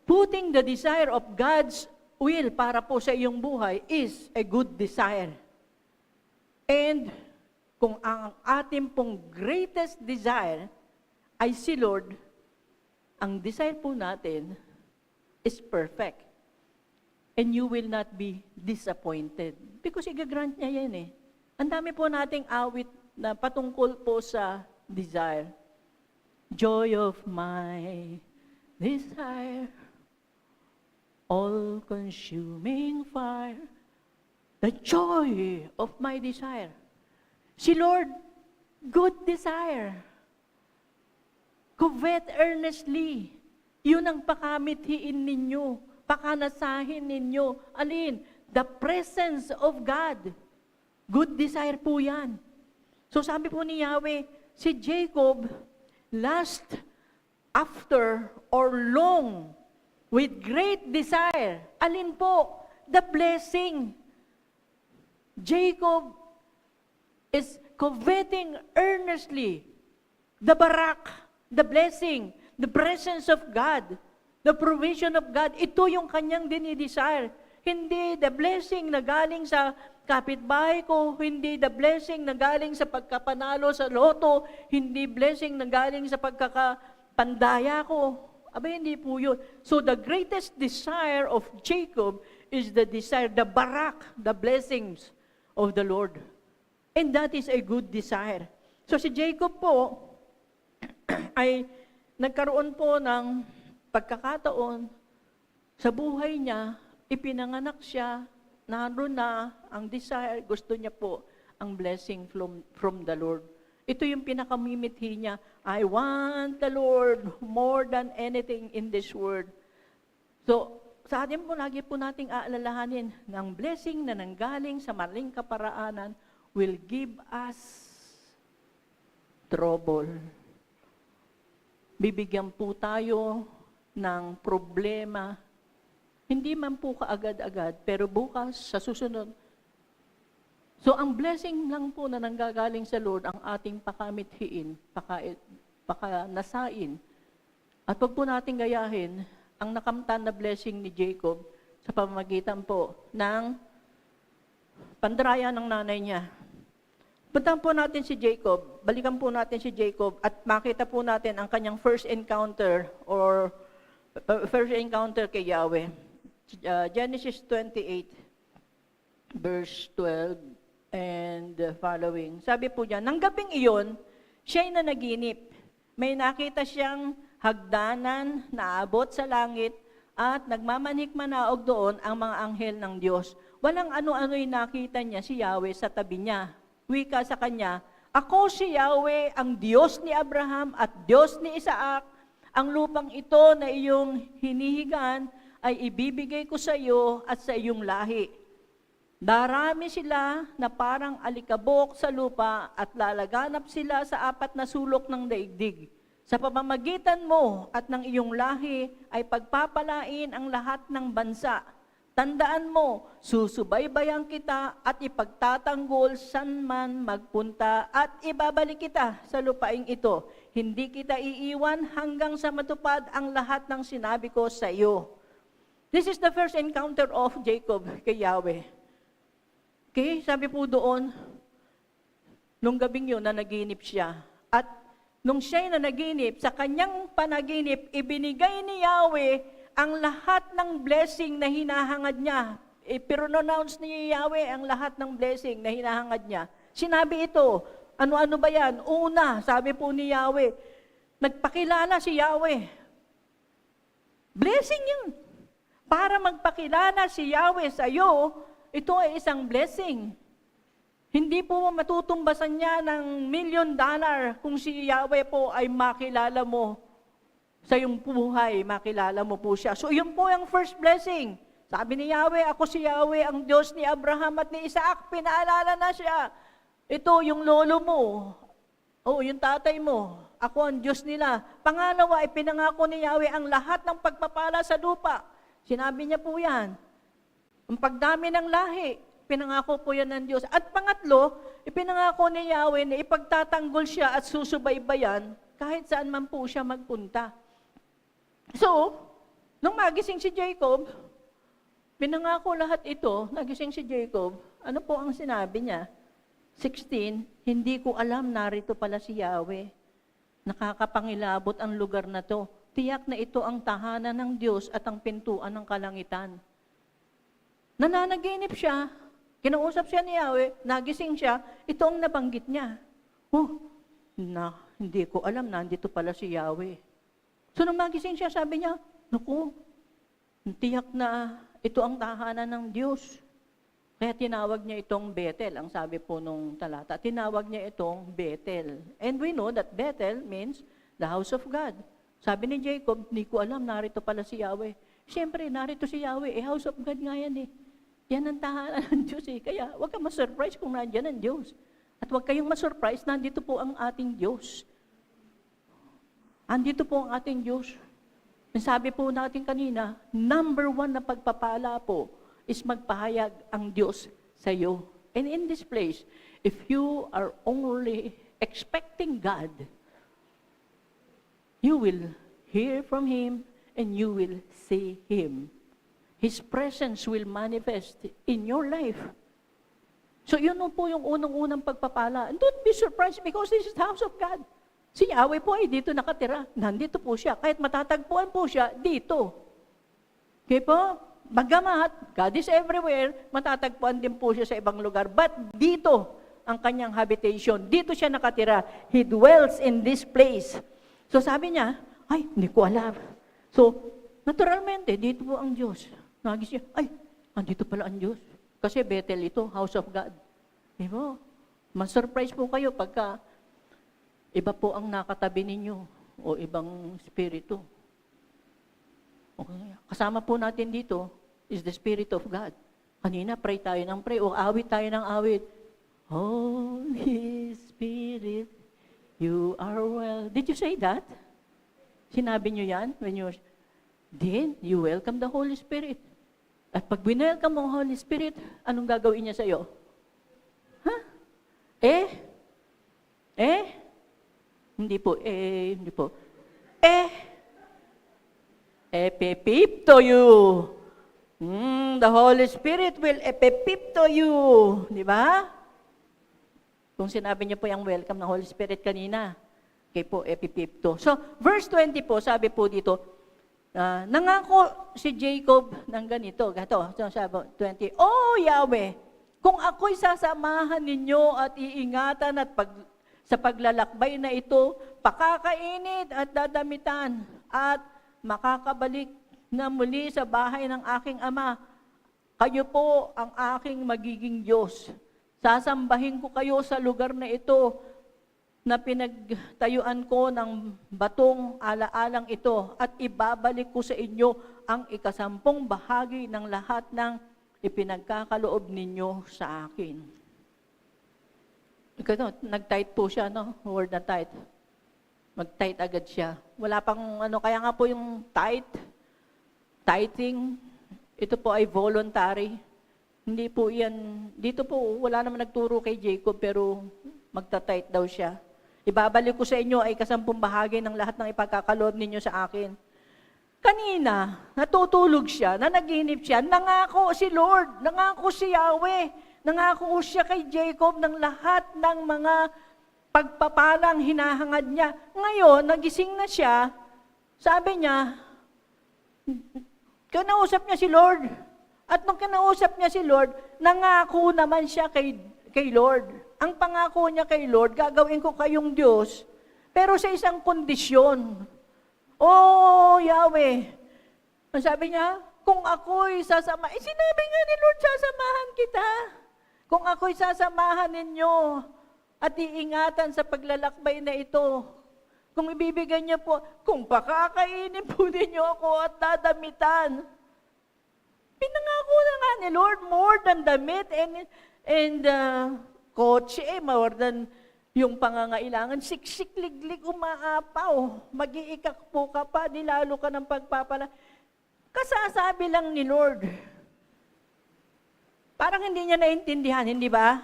Speaker 1: putting the desire of God's will para po sa iyong buhay is a good desire. And kung ang ating pong greatest desire ay si Lord, ang desire po natin is perfect. And you will not be disappointed. Because i-grant niya yan eh. Ang dami po nating awit na patungkol po sa desire. Joy of my desire, all-consuming fire, the joy of my desire. Si Lord, good desire. Covet earnestly. Yun ang pakamithiin ninyo, pakanasahin ninyo. Alin? The presence of God. Good desire po yan. So sabi po ni Yahweh, si Jacob, lust after or long with great desire. Alin po? The blessing. Jacob is coveting earnestly the barak, the blessing, the presence of God, the provision of God. Ito yung kanyang dinidesire. Hindi the blessing na galing sa kapitbahay ko, hindi the blessing na galing sa pagkapanalo sa loto, hindi blessing na galing sa pagkakapandaya ko. Aba, hindi po yun. So the greatest desire of Jacob is the desire, the barak, the blessings of the Lord. And that is a good desire. So si Jacob po ay nagkaroon po ng pagkakataon sa buhay niya, ipinanganak siya, naroon na ang desire, gusto niya po ang blessing from the Lord. Ito yung pinakamimithi niya, I want the Lord more than anything in this world. So, sa atin po, lagi po nating aalalahanin ng blessing na nanggaling sa maling kaparaanan will give us trouble. Bibigyan po tayo ng problema. Hindi man po kaagad-agad, pero bukas, sa susunod. So, ang blessing lang po na nanggagaling sa Lord, ang ating pakamithiin, pakanasain. At pag po natin gayahin, ang nakamtan na blessing ni Jacob sa pamamagitan po ng pandaraya ng nanay niya. Puntahan po natin si Jacob, balikan po natin si Jacob at makita po natin ang kanyang first encounter kay Yahweh. Genesis 28, verse 12 and following. Sabi po niya, nang gabing iyon, siya'y nanaginip. May nakita siyang hagdanan na abot sa langit at nagmamanik-manaog doon ang mga anghel ng Diyos. Walang ano-ano'y nakita niya si Yahweh sa tabi niya. Wika sa kanya, ako si Yahweh, ang Diyos ni Abraham at Diyos ni Isaac. Ang lupang ito na iyong hinihigan ay ibibigay ko sa iyo at sa iyong lahi. Darami sila na parang alikabok sa lupa at lalaganap sila sa apat na sulok ng daigdig. Sa pamamagitan mo at ng iyong lahi ay pagpapalain ang lahat ng bansa. Tandaan mo, susubaybayan kita at ipagtatanggol saan man magpunta at ibabalik kita sa lupaing ito. Hindi kita iiwan hanggang sa matupad ang lahat ng sinabi ko sa iyo. This is the first encounter of Jacob kay Yahweh. Okay, sabi po doon, nung gabing yun, nanaginip siya. At nung siya'y nanaginip, sa kanyang panaginip, ibinigay ni Yahweh ang lahat ng blessing na hinahangad niya. I-pronounce ni Yahweh ang lahat ng blessing na hinahangad niya. Sinabi ito, ano-ano ba yan? Una, sabi po ni Yahweh, nagpakilala si Yahweh. Blessing yun. Para magpakilala si Yahweh sa iyo, ito ay isang blessing. Hindi po matutumbasan niya ng $1 million kung si Yahweh po ay makilala mo sa iyong buhay, makilala mo po siya. So yun po yung first blessing. Sabi ni Yahweh, ako si Yahweh, ang Diyos ni Abraham at ni Isaac, pinaalala na siya. Ito yung lolo mo, yung tatay mo, ako ang Diyos nila. Pangalawa, ipinangako ni Yahweh ang lahat ng pagpapala sa lupa. Sinabi niya po yan. Ang pagdami ng lahi, pinangako po yan ng Diyos. At pangatlo, ipinangako ni Yahweh na ipagtatanggol siya at susubaybayan kahit saan man po siya magpunta. So, nung magising si Jacob, pinangako lahat ito, nagising si Jacob, ano po ang sinabi niya? 16, hindi ko alam narito pala si Yahweh. Nakakapangilabot ang lugar na to. Tiyak na ito ang tahanan ng Diyos at ang pintuan ng kalangitan. Nananaginip siya, kinausap siya ni Yahweh, nagising siya, ito ang nabanggit niya. Hindi ko alam, nandito pala si Yahweh. So nung magising siya, sabi niya, naku, tiyak na ito ang tahanan ng Diyos. Kaya tinawag niya itong Bethel, ang sabi po nung talata, tinawag niya itong Bethel. And we know that Bethel means the house of God. Sabi ni Jacob, hindi ko alam, narito pala si Yahweh. Siyempre, narito si Yahweh, house of God nga yan eh. Yan ang tahanan ng Diyos eh. Kaya huwag kang masurprise kung nandiyan ang Diyos. At huwag kayong masurprise, nandito po ang ating Diyos. Andito po ang ating Diyos. Sabi po natin kanina, number 1 na pagpapala po is magpahayag ang Diyos sa iyo. And in this place, if you are only expecting God, you will hear from Him and you will see Him. His presence will manifest in your life. So yun po yung unang-unang pagpapala. And don't be surprised because this is the house of God. Si Yahweh po ay dito nakatira. Nandito po siya. Kahit matatagpuan po siya, dito. Okay po? Bagamat, God is everywhere, matatagpuan din po siya sa ibang lugar. But dito, ang kanyang habitation. Dito siya nakatira. He dwells in this place. So sabi niya, ay, hindi ko alam. So, naturalmente, dito po ang Diyos. Nagis siya, ay, andito pala ang Diyos. Kasi Bethel ito, house of God. Diba? Mas-surprise po kayo pagka iba po ang nakatabi ninyo o ibang spirito. Okay. Kasama po natin dito is the Spirit of God. Kanina, pray tayo ng pray o awit tayo ng awit. Holy Spirit, you are well. Did you say that? Sinabi nyo yan? Then, you welcome the Holy Spirit. At pag winelcome mo ang Holy Spirit, anong gagawin niya sa'yo? Huh? Hindi po. Epipip to you. The Holy Spirit will epipip to you. Di ba? Kung sinabi niyo po yung welcome ng Holy Spirit kanina, okay po, epipip to. So, verse 20 po, sabi po dito, nangako si Jacob ng ganito. Sabi 20, Oh Yahweh, kung ako'y sasamahan ninyo at iingatan at sa paglalakbay na ito, pakakainit at dadamitan at makakabalik na muli sa bahay ng aking ama. Kayo po ang aking magiging Diyos. Sasambahin ko kayo sa lugar na ito na pinagtayuan ko ng batong alaalang ito at ibabalik ko sa inyo ang 10 bahagi ng lahat ng ipinagkakaloob ninyo sa akin. Nag-tight po siya, no? Word na tight. Mag-tight agad siya. Wala pang kaya nga po yung tithing, ito po ay voluntary. Hindi po yan, dito po, wala naman nagturo kay Jacob, pero magta-tight daw siya. Ibabalik ko sa inyo ay 10 bahagi ng lahat ng ipagkakaloob ninyo sa akin. Kanina, natutulog siya, nanaginip siya, nangako si Lord, nangako si Yahweh, nangako siya kay Jacob ng lahat ng mga pagpapalang hinahangad niya. Ngayon, nagising na siya, sabi niya, kinausap niya si Lord. At nung kinausap niya si Lord, nangako naman siya kay Lord. Ang pangako niya kay Lord, gagawin ko kayong Diyos, pero sa isang kondisyon. Oh, Yahweh. Ang sabi niya, kung ako'y sasama, sinabi nga ni Lord, sasamahan kita. Kung ako'y sasamahan ninyo at iingatan sa paglalakbay na ito, kung ibibigay niyo po, kung pakakainin po ninyo ako at dadamitan, pinangako na nga ni Lord, more than damit and kotse, more than yung pangangailangan, siksik, liglig, umaapaw, mag-iikak po ka pa, dilalo ka ng pagpapala. Kasasabi lang ni Lord. Parang hindi niya naintindihan, hindi ba?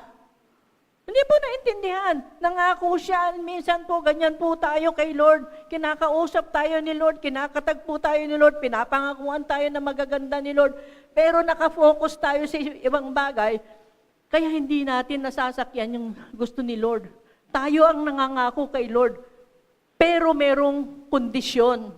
Speaker 1: Hindi po naintindihan. Nangako siya, minsan po, ganyan po tayo kay Lord. Kinakausap tayo ni Lord, kinakatag po tayo ni Lord, pinapangakuan tayo na magaganda ni Lord. Pero nakafocus tayo sa ibang bagay, kaya hindi natin nasasakyan yung gusto ni Lord. Tayo ang nangangako kay Lord, pero merong kondisyon.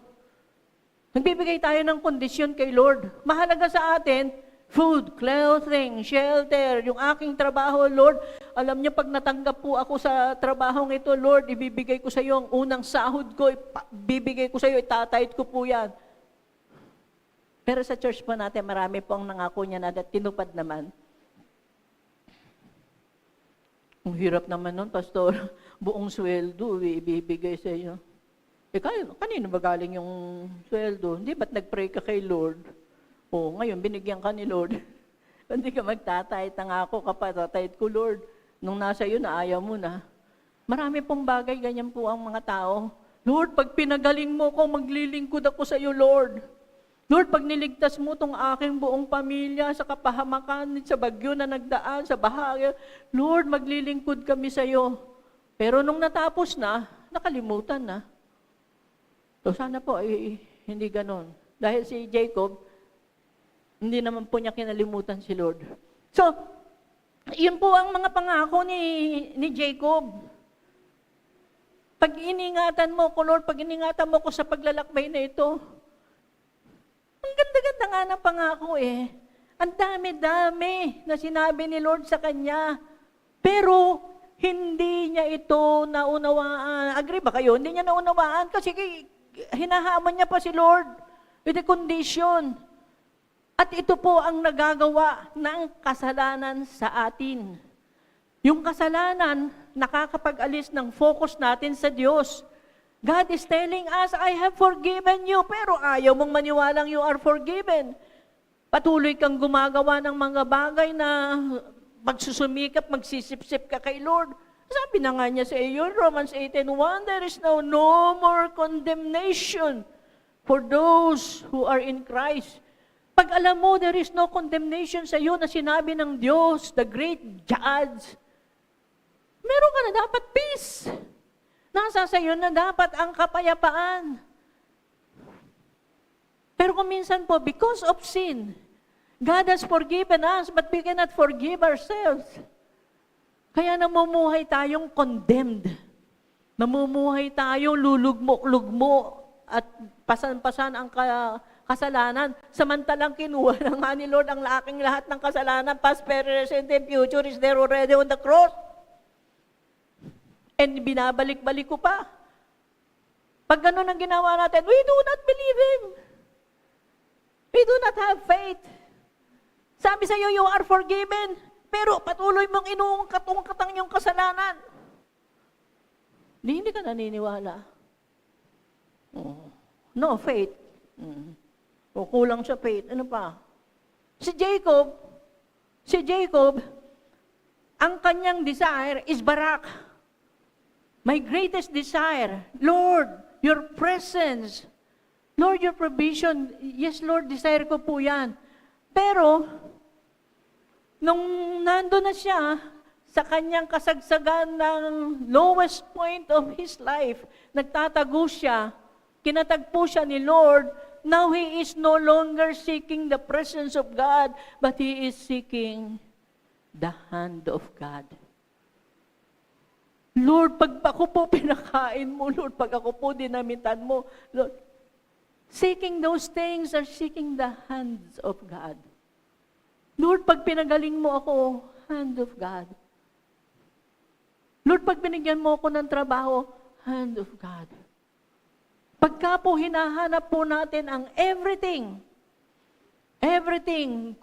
Speaker 1: Nagbibigay tayo ng kondisyon kay Lord. Mahalaga sa atin, food, clothing, shelter, yung aking trabaho, Lord. Alam niyo, pag natanggap po ako sa trabahong ito, Lord, ibibigay ko sa iyo ang unang sahod ko, ibibigay ko sa iyo, itatayit ko po yan. Pero sa church po natin, marami po ang nangako niya na at tinupad naman. Ang hirap naman nun, Pastor, buong sweldo, ibibigay sa iyo. Kanino ba galing yung sweldo? Hindi, ba't nag-pray ka kay Lord? O, ngayon, binigyan ka ni Lord. Hindi ka magtatahit na ako kapag tatahit ko, Lord. Nung nasa iyo na, ayaw mo na. Marami pong bagay, ganyan po ang mga tao. Lord, pag pinagaling mo ko, maglilingkod ako sa iyo, Lord. Lord, pag niligtas mo tong aking buong pamilya sa kapahamakan, sa bagyo na nagdaan, sa bahaya, Lord, maglilingkod kami sa iyo. Pero nung natapos na, nakalimutan na. So sana po, hindi ganon. Dahil si Jacob, hindi naman po niya kinalimutan si Lord. So, yun po ang mga pangako ni Jacob. Pag iningatan mo ko, Lord, pag iningatan mo ko sa paglalakbay na ito, ang ganda-ganda nga ng pangako eh. Ang dami-dami na sinabi ni Lord sa kanya. Pero, hindi niya ito naunawaan. Agree ba kayo? Hindi niya naunawaan kasi hinahamon niya pa si Lord with a condition. At ito po ang nagagawa ng kasalanan sa atin. Yung kasalanan, nakakapag-alis ng focus natin sa Diyos. God is telling us, I have forgiven you, pero ayaw mong maniwalang you are forgiven. Patuloy kang gumagawa ng mga bagay na magsusumikap, magsisip-sip ka kay Lord. Sabi na nga niya sa iyo, Romans 8:1, there is now no more condemnation for those who are in Christ. Pag alam mo, there is no condemnation sa iyo na sinabi ng Diyos, the great judge, meron ka na dapat peace. Nasa sa iyo na dapat ang kapayapaan. Pero kung minsan po, because of sin, God has forgiven us, but we cannot forgive ourselves. Kaya namumuhay tayong condemned. Namumuhay tayong lulugmo-lugmo at pasan-pasan ang kasalanan. Samantalang kinuha na nga ni Lord ang aking lahat ng kasalanan, past, present, and future is there already on the cross. And binabalik-balik ko pa. Pag ganun ang ginawa natin, we do not believe Him. We do not have faith. Sabi sa iyo, you are forgiven, pero patuloy mong inuungkat-ungkatang yung kasalanan. Hindi ka naniniwala. No faith. O kulang sa faith. Ano pa? Si Jacob, ang kanyang desire is Barak. My greatest desire, Lord, your presence, Lord, your provision. Yes, Lord, desire ko po yan. Pero, nung nando na siya sa kanyang kasagsagan ng lowest point of his life, nagtatago siya, kinatagpo siya ni Lord, now he is no longer seeking the presence of God, but he is seeking the hand of God. Lord, pag ako po pinakain mo, Lord, pag ako po dinamitan mo, Lord, seeking those things are seeking the hands of God. Lord, pag pinagaling mo ako, hand of God. Lord, pag binigyan mo ako ng trabaho, hand of God. Pagka po hinahanap po natin ang everything,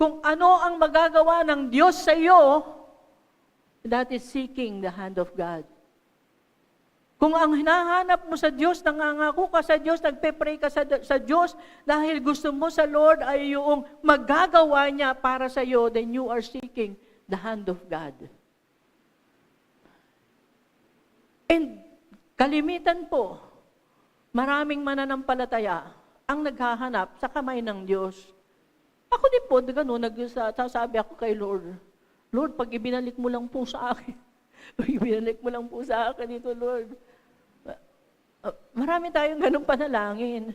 Speaker 1: kung ano ang magagawa ng Diyos sa iyo, that is seeking the hand of God. Kung ang hinahanap mo sa Diyos, nangangako ka sa Diyos, nagpe-pray ka sa Diyos, dahil gusto mo sa Lord ay yung magagawa niya para sa iyo, then you are seeking the hand of God. And kalimitan po, maraming mananampalataya ang naghahanap sa kamay ng Diyos. Ako din po, nagsasabi ako kay Lord, Lord, pag ibinalik mo lang po sa akin, pag ibinalik mo lang po sa akin ito, Lord. Marami tayong ganong panalangin.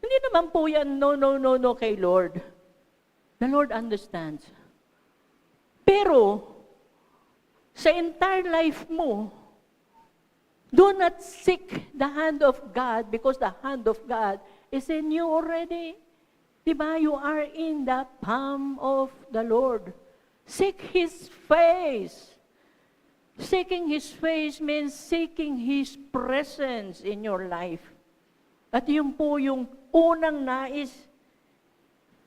Speaker 1: Hindi naman po yan, no kay Lord. The Lord understands. Pero, sa entire life mo, do not seek the hand of God because the hand of God is in you already. Diba? You are in the palm of the Lord. Seek His face. Seeking His face means seeking His presence in your life. At yun po yung unang nais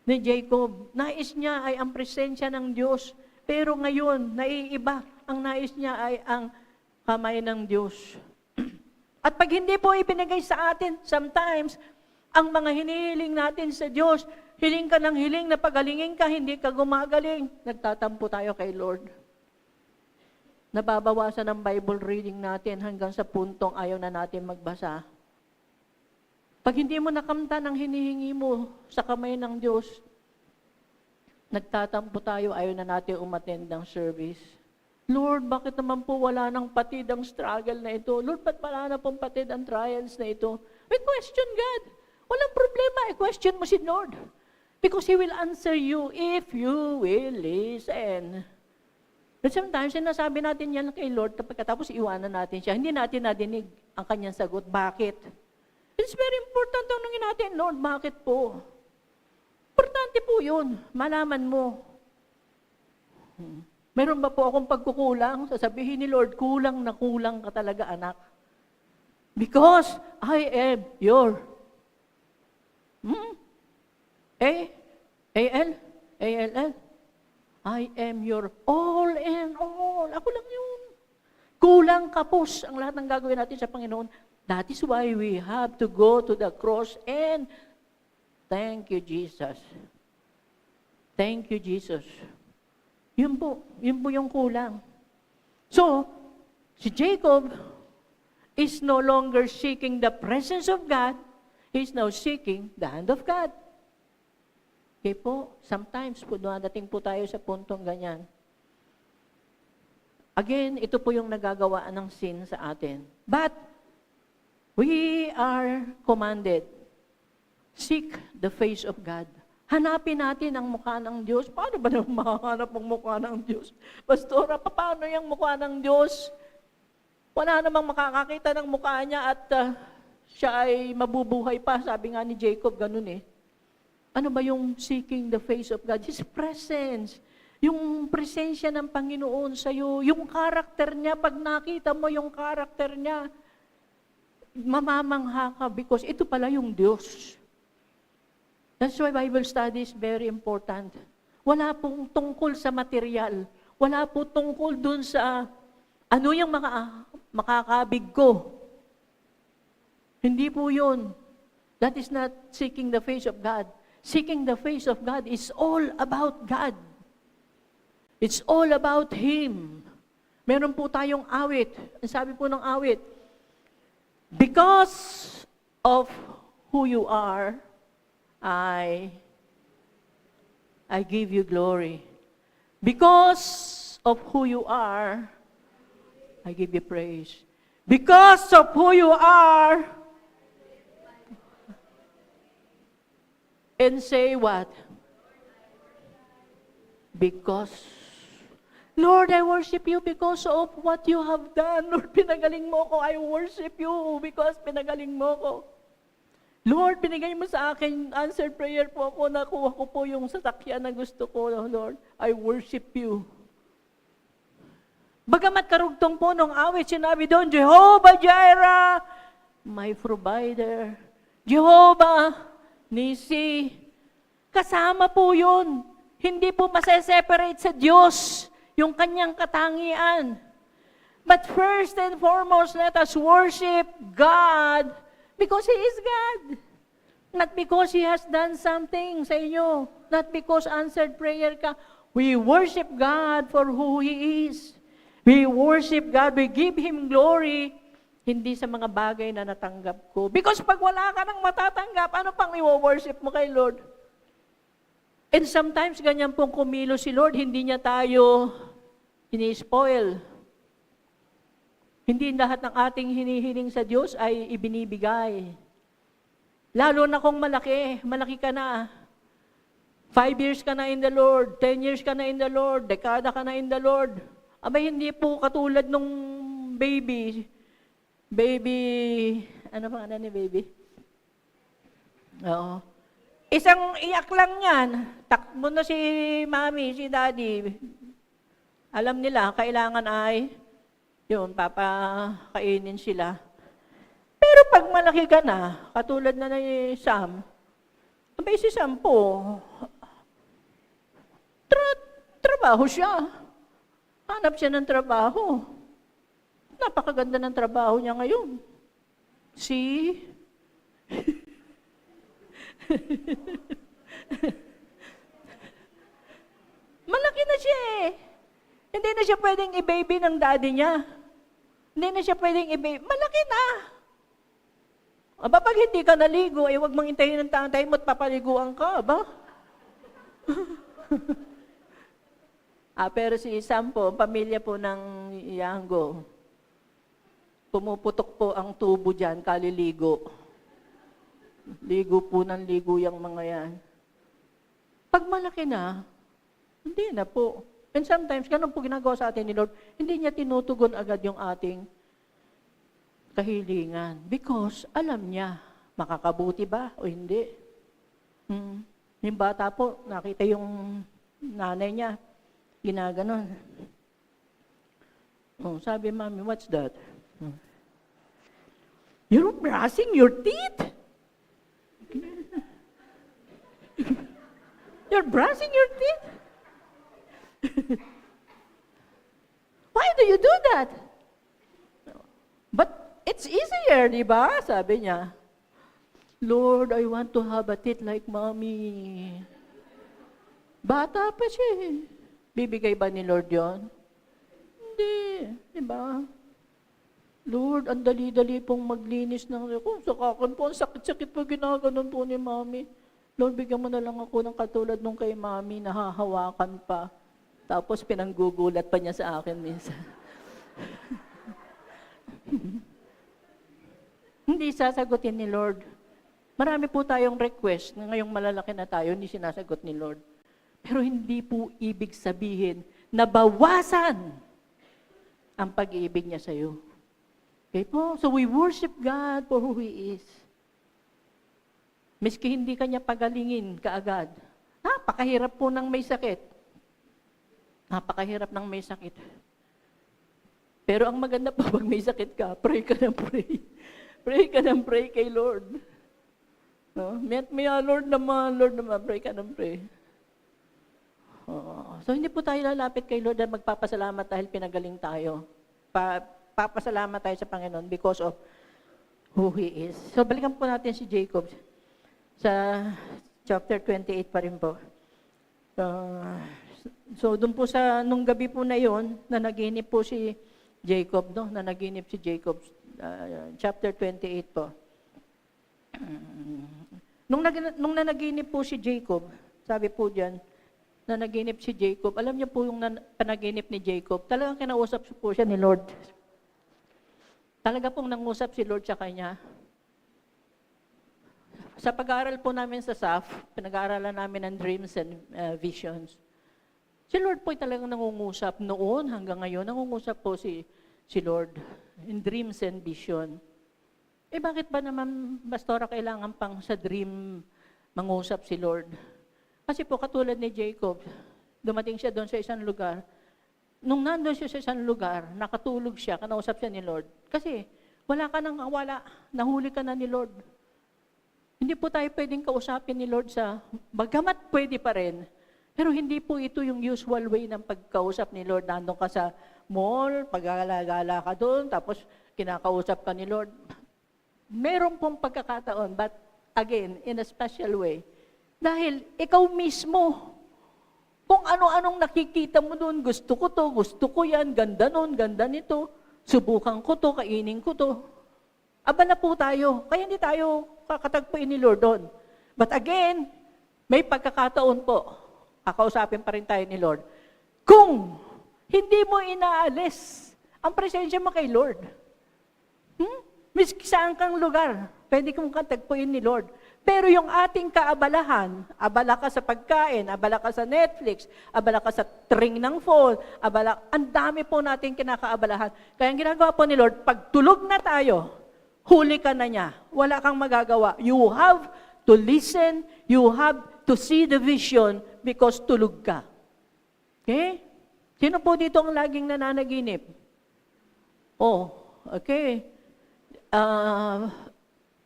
Speaker 1: ni Jacob. Nais niya ay ang presensya ng Diyos. Pero ngayon, naiiba. Ang nais niya ay ang kamay ng Diyos. At pag hindi po ibinigay sa atin, sometimes, ang mga hinihiling natin sa Diyos, hiling ka ng hiling na pagalingin ka, hindi ka gumagaling. Nagtatampo tayo kay Lord. Nababawasan ang Bible reading natin hanggang sa puntong ayaw na natin magbasa. Pag hindi mo nakamta ng hinihingi mo sa kamay ng Diyos, nagtatampo tayo, ayaw na natin umattend ng service. Lord, bakit naman po wala nang patid ang struggle na ito? Lord, ba't wala na pong patid ang trials na ito? We question God. Walang problema, i-question mo si Lord. Because He will answer you if you will listen. But sometimes, sinasabi natin yan kay Lord, tapos iwanan natin siya. Hindi natin nadinig. ang kanyang sagot. Bakit? It's very important tanungin natin, Lord, bakit po? Importante po yun. Malaman mo. Meron ba po akong pagkukulang? Sasabihin ni Lord, kulang na kulang ka talaga, anak. Because I am your A-L-L. I am your all and all. Ako lang yun. Kulang kapos ang lahat ng gagawin natin sa Panginoon. That is why we have to go to the cross and thank you, Jesus. Thank you, Jesus. Yun po yung kulang. So, si Jacob is no longer seeking the presence of God, he is now seeking the hand of God. Okay po, sometimes po dumadating po tayo sa puntong ganyan. Again, ito po yung nagagawaan ng sin sa atin. But, we are commanded, seek the face of God. Hanapin natin ang mukha ng Diyos. Paano ba naman makahanap ang mukha ng Diyos? Pastora, paano yung mukha ng Diyos? Wala namang makakakita ng mukha niya at siya ay mabubuhay pa. Sabi nga ni Jacob, ganun eh. Ano ba yung seeking the face of God? His presence. Yung presensya ng Panginoon sa iyo, yung karakter niya, pag nakita mo yung karakter niya, mamamangha ka because ito pala yung Diyos. That's why Bible study is very important. Wala pong tungkol sa material. Wala po tungkol dun sa ano yung makakabig ko. Hindi po yun. That is not seeking the face of God. Seeking the face of God is all about God. It's all about Him. Meron po tayong awit. Ang sabi po ng awit, because of who you are, I give you glory. Because of who you are, I give you praise. Because of who you are, and say what? Because, Lord, I worship you because of what you have done. Lord, pinagaling mo ko. I worship you because pinagaling mo ko. Lord, binigay mo sa akin answered prayer po ako. Nakuha ko po yung sasakyan na gusto ko. Lord, I worship you. Bagamat karugtong po nung awit, sinabi doon, Jehovah Jireh, my provider. Jehovah Nisi. Kasama po yun. Hindi po maseseparate sa Diyos yung kanyang katangian. But first and foremost, let us worship God because He is God. Not because He has done something sa inyo. Not because answered prayer ka. We worship God for who He is. We worship God. We give Him glory. Hindi sa mga bagay na natanggap ko. Because pag wala ka nang matatanggap, ano pang i-worship mo kay Lord? And sometimes ganyan pong kumilo si Lord, hindi niya tayo ini-spoil. Hindi lahat ng ating hinihiling sa Diyos ay ibinibigay. Lalo na kung malaki ka na. 5 years ka na in the Lord, 10 years ka na in the Lord, dekada ka na in the Lord. Abay, hindi po katulad nung baby, ano pa ni baby? Oo. Isang iyak lang yan. Takbo na si mami, si daddy. Alam nila, kailangan ay, yun, papakainin sila. Pero pag malaki ka na, katulad na ni Sam, abay si Sam po, trabaho siya. Hanap siya ng trabaho. Napakaganda ng trabaho niya ngayon. See? Malaki na siya eh. Hindi na siya pwedeng i-baby ng daddy niya. Hindi na siya pwedeng i-baby. Malaki na. Aba, pag hindi ka naligo, eh, wag mong intayin ng tangtay mo at papaliguan ka, ba? Pero si Sam po, pamilya po ng Yango, pumuputok po ang tubo dyan, kaliligo. Ligo po ng ligo yung mga yan. Pag malaki na, hindi na po. And sometimes, ganun po ginagawa sa atin ni Lord, hindi niya tinutugon agad yung ating kahilingan. Because alam niya, makakabuti ba o hindi. Yung bata po, nakita yung nanay niya, ginaganon. Sabi, Mami, what's that? You're brushing your teeth? You're brushing your teeth? Why do you do that? But it's easier, di ba? Sabi niya. Lord, I want to have a teeth like Mommy. Bata pa siya eh. Bibigay ba ni Lord yon? Hindi. Di ba? Lord, ang dali-dali pong maglinis ng kung sa kakan po, ang sakit-sakit po ginaganon po ni Mommy. Lord, bigyan mo na lang ako ng katulad nung kay Mommy, nahahawakan pa. Tapos pinanggugulat pa niya sa akin minsan. Hindi sasagutin ni Lord. Marami po tayong request na ngayong malalaki na tayo, hindi sinasagot ni Lord. Pero hindi po ibig sabihin na bawasan ang pag-ibig niya sa iyo. Okay po? So we worship God for who He is. Miski hindi kanya pagalingin kaagad. Napakahirap po ng may sakit. Napakahirap ng may sakit. Pero ang maganda pa, pag may sakit ka, pray ka ng pray. Pray ka ng pray kay Lord. No? Lord naman, pray ka ng pray. So hindi po tayo lalapit kay Lord at magpapasalamat dahil pinagaling tayo. Papasalamat tayo sa Panginoon because of who He is. So balikan po natin si Jacob sa chapter 28 pa rin po. So doon po sa, nung gabi po na yon, na naginip po si Jacob, no? Na naginip si Jacob, chapter 28 po. Nung nanaginip po si Jacob, sabi po diyan, na naginip si Jacob, alam niyo po yung panaginip ni Jacob, talagang kinausap po siya ni Lord. Talaga pong nangusap si Lord sa kanya. Sa pag-aaral po namin sa SAF, pinag-aaralan namin ng dreams and visions. Si Lord po talagang nangungusap noon hanggang ngayon, nangungusap po si Lord in dreams and vision. Bakit ba naman, Pastora, kailangan pang sa dream mangusap si Lord? Kasi po katulad ni Jacob, dumating siya doon sa isang lugar. Nung nandun siya sa isang lugar, nakatulog siya, kanausap siya ni Lord. Kasi wala ka nang wala, nahuli ka na ni Lord. Hindi po tayo pwedeng kausapin ni Lord sa, bagamat pwede pa rin, pero hindi po ito yung usual way ng pagkausap ni Lord. Nandun ka sa mall, pag-gala ka doon, tapos kinakausap ka ni Lord. Meron pong pagkakataon, but again, in a special way. Dahil ikaw mismo, kung ano-anong nakikita mo doon, gusto ko to, gusto ko yan, ganda nun, ganda nito, subukan ko to, kainin ko to. Aba na po tayo, kaya hindi tayo kakatagpuin ni Lord doon. But again, may pagkakataon po, kakausapin pa rin tayo ni Lord. Kung hindi mo inaalis ang presensya mo kay Lord, miski saan kang lugar, pwede kong katagpuin ni Lord. Pero yung ating kaabalahan, abala ka sa pagkain, abala ka sa Netflix, abala ka sa ring ng phone, ang dami po natin kinakaabalahan. Kaya ang ginagawa po ni Lord, pag tulog na tayo, huli ka na niya. Wala kang magagawa. You have to listen, you have to see the vision because tulog ka. Okay? Sino po dito ang laging nananaginip? Okay.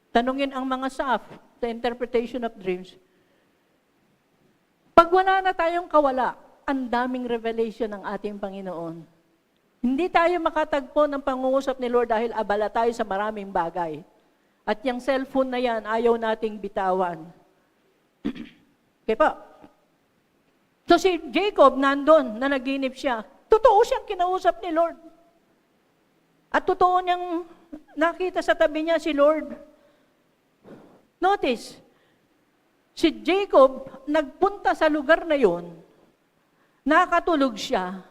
Speaker 1: Tanungin ang mga staff sa interpretation of dreams. Pag wala na tayong kawala, ang daming revelation ng ating Panginoon. Hindi tayo makatagpo ng pangungusap ni Lord dahil abala tayo sa maraming bagay. At yung cellphone na yan, ayaw nating bitawan. Okay po. So si Jacob nandun, na naginip siya. Totoo siyang kinausap ni Lord. At totoo niyang nakita sa tabi niya si Lord. Notice, si Jacob nagpunta sa lugar na yon, nakatulog siya,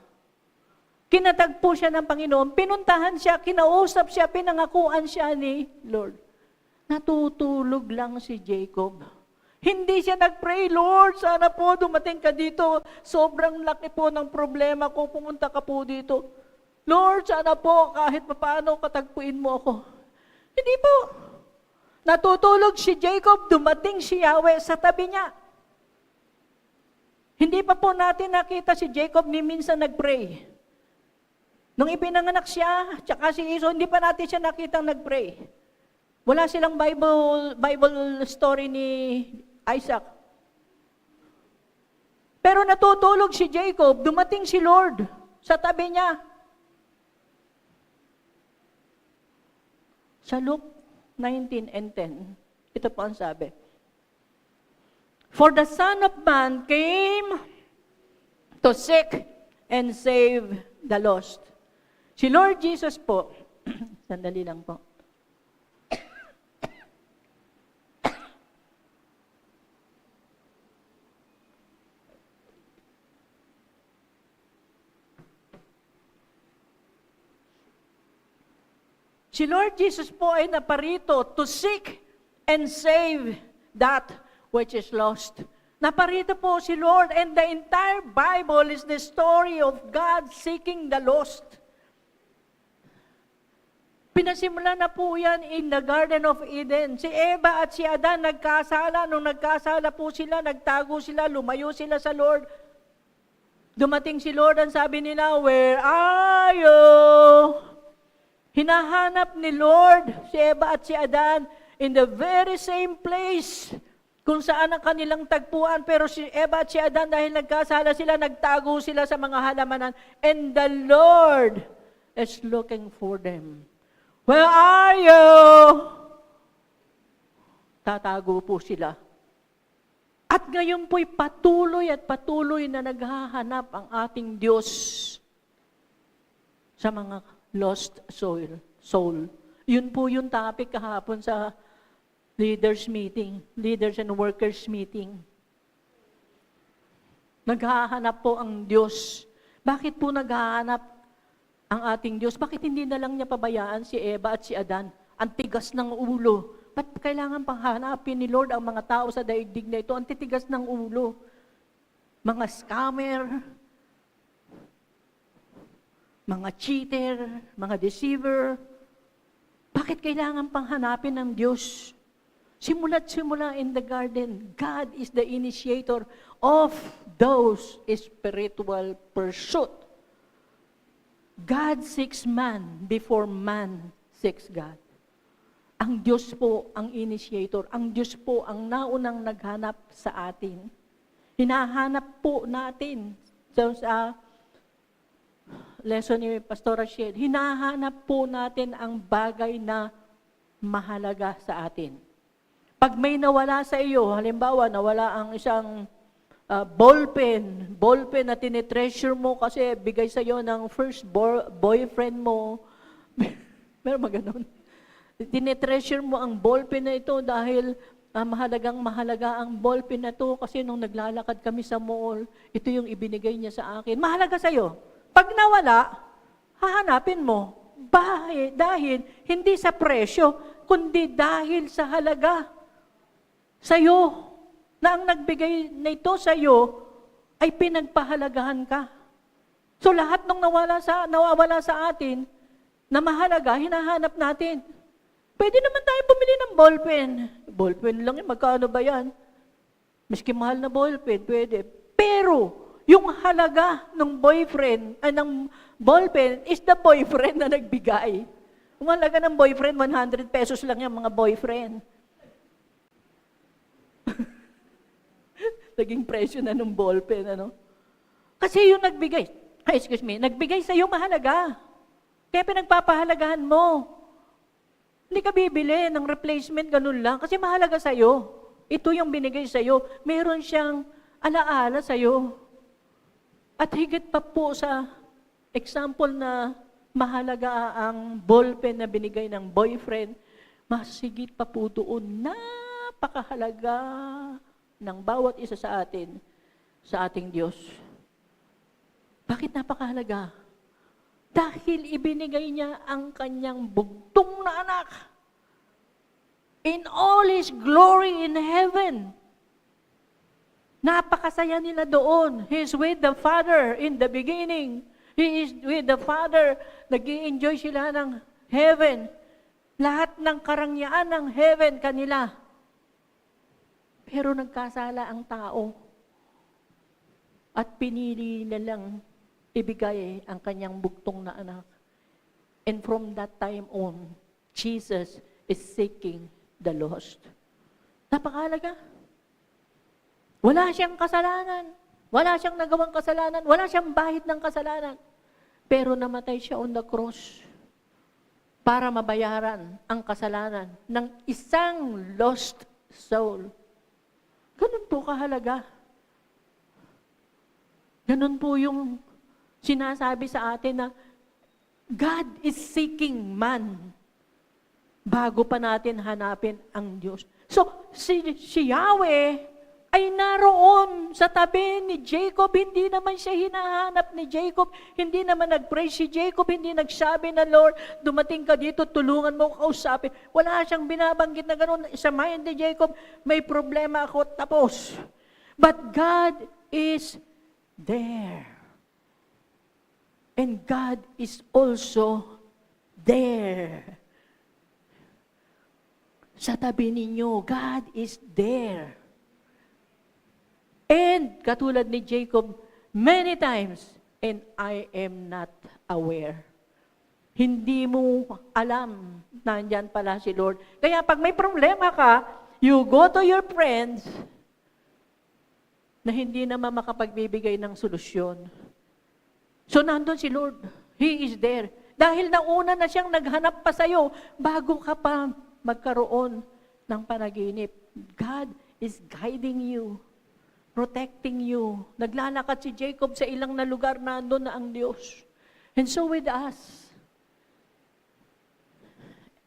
Speaker 1: kinatagpo siya ng Panginoon, pinuntahan siya, kinausap siya, pinangakuan siya ni Lord. Natutulog lang si Jacob. Hindi siya nag-pray, Lord, sana po dumating ka dito, sobrang laki po ng problema ko, pumunta ka po dito. Lord, sana po kahit paano katagpuin mo ako. Hindi po. Natutulog si Jacob, dumating si Yahweh sa tabi niya. Hindi pa po natin nakita si Jacob ni minsan nag-pray. Nung ipinanganak siya, tsaka si Esau, hindi pa natin siya nakitang nag-pray. Wala silang Bible story ni Isaac. Pero natutulog si Jacob, dumating si Lord sa tabi niya. Sa Luke 19:10, ito po ang sabi. For the Son of Man came to seek and save the lost. Si Lord Jesus po, sandali lang po. Si Lord Jesus po ay naparito to seek and save that which is lost. Naparito po si Lord, and the entire Bible is the story of God seeking the lost. Pinasimula na po yan in the Garden of Eden. Si Eva at si Adan nagkasala. Nung nagkasala po sila, nagtago sila, lumayo sila sa Lord. Dumating si Lord, ang sabi nila, "Where are you?" Hinahanap ni Lord si Eva at si Adan in the very same place kung saan ang kanilang tagpuan. Pero si Eva at si Adan, dahil nagkasala sila, nagtago sila sa mga halamanan. And the Lord is looking for them. Where are you? Tatago po sila. At ngayon po'y patuloy at patuloy na naghahanap ang ating Diyos sa mga lost soul. Yun po yung topic kahapon sa leaders and workers meeting. Naghahanap po ang Diyos. Bakit po naghahanap ang ating Diyos? Bakit hindi na lang niya pabayaan si Eva at si Adan? Ang tigas ng ulo. Ba't kailangan pang hanapin ni Lord ang mga tao sa daigdig na ito? Ang titigas ng ulo. Mga scammer, mga cheater, mga deceiver. Bakit kailangan pang hanapin ng Diyos? Simula't simula in the garden, God is the initiator of those spiritual pursuit. God seeks man before man seeks God. Ang Diyos po ang initiator. Ang Diyos po ang naunang naghanap sa atin. Hinahanap po natin. So, sa lesson ni Pastor Rachel, hinahanap po natin ang bagay na mahalaga sa atin. Pag may nawala sa iyo, halimbawa, nawala ang isang ballpen na tinitreasure mo kasi bigay sa iyo ng first boyfriend mo. Meron ba ganun? Tinitreasure mo ang ballpen na ito dahil mahalaga ang ballpen na to kasi nung naglalakad kami sa mall, ito yung ibinigay niya sa akin. Mahalaga sa iyo. Pag nawala, hahanapin mo. Dahil hindi sa presyo, kundi dahil sa halaga sa'yo, na ang nagbigay nito sa'yo ay pinagpahalagahan ka. So lahat ng nawawala sa atin na mahalaga, hinahanap natin. Pwede naman tayo bumili ng ballpen. Ballpen lang yun, magkano ba yan? Miski mahal na ballpen, pwede. Pero, yung halaga ng ng ballpen is the boyfriend na nagbigay. Yung halaga ng boyfriend, 100 pesos lang yung mga boyfriend. Naging presyo na ng ballpen, ano? Kasi yung nagbigay sa iyo mahalaga. Kaya pinagpapahalagahan mo. Hindi ka bibili ng replacement, ganun lang. Kasi mahalaga sa iyo. Ito yung binigay sa iyo. Meron siyang alaala sa iyo. At higit pa po sa example na mahalaga ang ballpen na binigay ng boyfriend, mas higit pa po doon, napakahalaga ng bawat isa sa atin, sa ating Diyos. Bakit napakahalaga? Dahil ibinigay niya ang kanyang bugtong na anak in all His glory in heaven. Napakasaya nila doon. He is with the Father in the beginning. He is with the Father. Nag-i-enjoy sila ng heaven. Lahat ng karangyaan ng heaven kanila. Pero nagkasala ang tao. At pinili na lang ibigay ang kanyang buktong na anak. And from that time on, Jesus is seeking the lost. Napakahalaga. Wala siyang kasalanan. Wala siyang nagawang kasalanan. Wala siyang bahid ng kasalanan. Pero namatay siya on the cross para mabayaran ang kasalanan ng isang lost soul. Ganun po kahalaga. Ganun po yung sinasabi sa atin na God is seeking man bago pa natin hanapin ang Diyos. So, si Yahweh ay naroon sa tabi ni Jacob. Hindi naman siya hinahanap ni Jacob. Hindi naman nag-pray si Jacob. Hindi nagsabi na, Lord, dumating ka dito, tulungan mo ko kausapin. Wala siyang binabanggit na gano'n. Sa mind ni Jacob, may problema ako, tapos. But God is there. And God is also there. Sa tabi ninyo, God is there. And katulad ni Jacob, many times, and I am not aware. Hindi mo alam, nandyan pala si Lord. Kaya pag may problema ka, you go to your friends na hindi naman makapagbibigay ng solusyon. So nandun si Lord. He is there. Dahil nauna na siyang naghanap pa sa'yo bago ka pa magkaroon ng panaginip. God is guiding you. Protecting you. Naglalakad si Jacob sa ilang na lugar, nandun na ang Diyos. And so with us.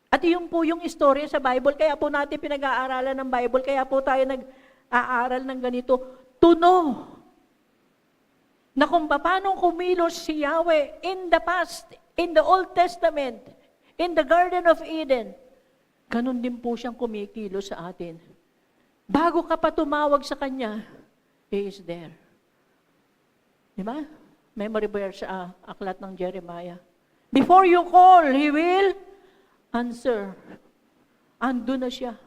Speaker 1: At yun po yung istorya sa Bible, kaya po natin pinag-aaralan ng Bible, kaya po tayo nag-aaral ng ganito. To know na kung paano kumilos si Yahweh in the past, in the Old Testament, in the Garden of Eden, ganun din po siyang kumikilos sa atin. Bago ka pa tumawag sa Kanya, He is there. Diba? Memory verse sa aklat ng Jeremiah. Before you call, He will answer. Andun na siya.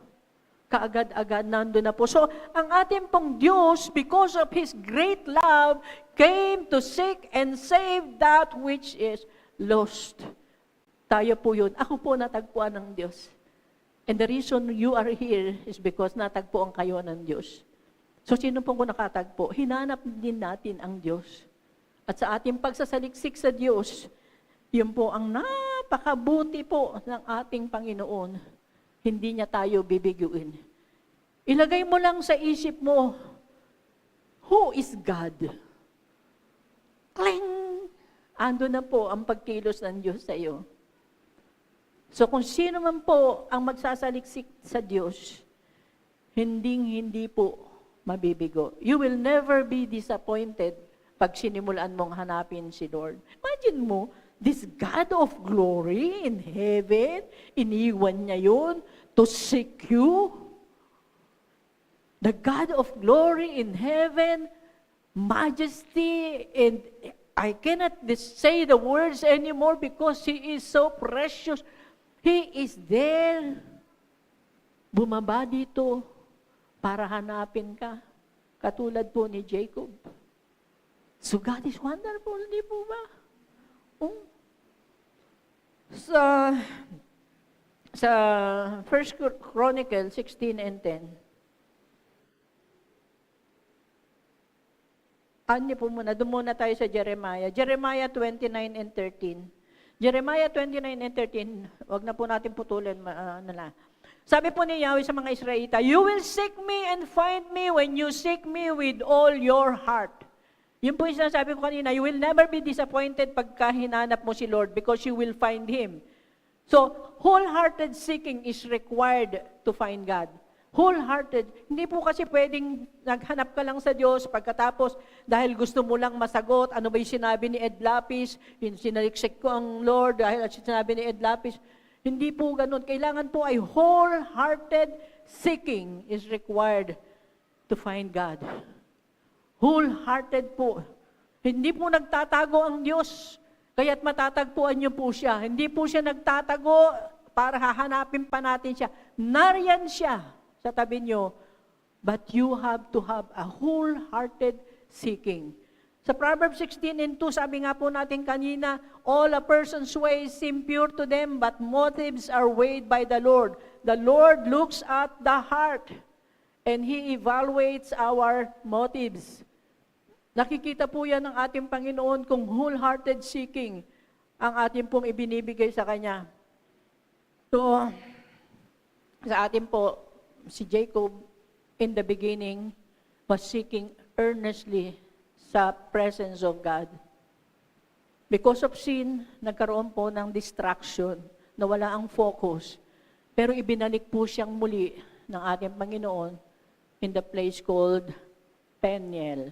Speaker 1: Kaagad-agad nandun na po. So, ang ating pong Diyos, because of His great love, came to seek and save that which is lost. Tayo po yun. Ako po natagpuan ng Diyos. And the reason you are here is because natagpuan kayo ng Diyos. So, sino pong nakatagpo? Hinanap din natin ang Diyos. At sa ating pagsasaliksik sa Diyos, yun po ang napakabuti po ng ating Panginoon. Hindi niya tayo bibiguin. Ilagay mo lang sa isip mo, who is God? Kling! Ando na po ang pagkilos ng Diyos sa iyo. So kung sino man po ang magsasaliksik sa Diyos, hindi po mabibigo. You will never be disappointed pag sinimulan mong hanapin si Lord. Imagine mo, this God of glory in heaven, iniwan niya yun to seek you. The God of glory in heaven, majesty, and I cannot say the words anymore because He is so precious. He is there. Bumaba dito para hanapin ka. Katulad po ni Jacob. So God is wonderful, di po ba? Sa 1 Chronicles 16 and 10, po muna, doon muna tayo sa Jeremiah. Jeremiah 29 and 13. Jeremiah 29 and 13, wag na po natin putulin. Sabi po ni Yahweh sa mga Israelita, you will seek me and find me when you seek me with all your heart. Yun po yung sinasabi ko kanina, you will never be disappointed pagka hinanap mo si Lord because you will find Him. So, wholehearted seeking is required to find God. Wholehearted. Hindi po kasi pwedeng naghanap ka lang sa Diyos pagkatapos dahil gusto mo lang masagot, ano ba yung sinabi ni Ed Lapis, sinaliksik ko ang Lord dahil sinabi ni Ed Lapis. Hindi po ganun. Kailangan po ay wholehearted seeking is required to find God. Wholehearted po. Hindi po nagtatago ang Diyos, kaya't matatagpuan niyo po siya. Hindi po siya nagtatago para hahanapin pa natin siya. Nariyan siya sa tabi nyo, but you have to have a wholehearted seeking. Sa Proverbs 16:2, sabi nga po natin kanina, all a person's ways seem pure to them, but motives are weighed by the Lord. The Lord looks at the heart, and He evaluates our motives. Nakikita po yan ng ating Panginoon kung wholehearted seeking ang ating pong ibinibigay sa Kanya. So, sa atin po, si Jacob, in the beginning, was seeking earnestly sa presence of God. Because of sin, nagkaroon po ng distraction, nawala ang focus. Pero ibinalik po siyang muli ng ating Panginoon in the place called Peniel,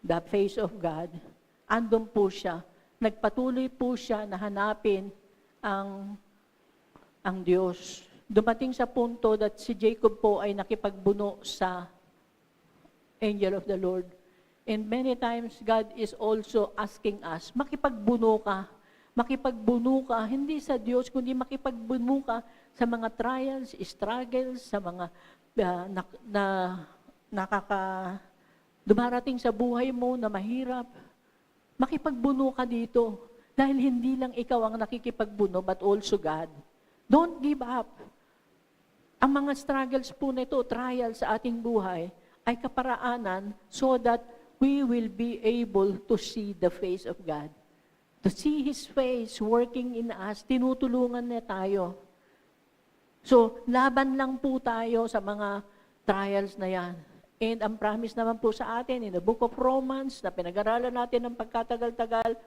Speaker 1: the face of God. Andun po siya. Nagpatuloy po siya na hanapin ang Diyos. Dumating sa punto that si Jacob po ay nakipagbuno sa angel of the Lord. And many times, God is also asking us, makipagbuno ka. Makipagbuno ka, hindi sa Diyos, kundi makipagbuno ka sa mga trials, struggles, sa mga dumarating sa buhay mo na mahirap. Makipagbuno ka dito. Dahil hindi lang ikaw ang nakikipagbuno, but also God. Don't give up. Ang mga struggles po nito, trials sa ating buhay, ay kaparaanan so that we will be able to see the face of God. To see His face working in us, tinutulungan niya tayo. So, laban lang po tayo sa mga trials na yan. And ang promise naman po sa atin in the book of Romans, na pinag-aralan natin ng pagkatagal-tagal,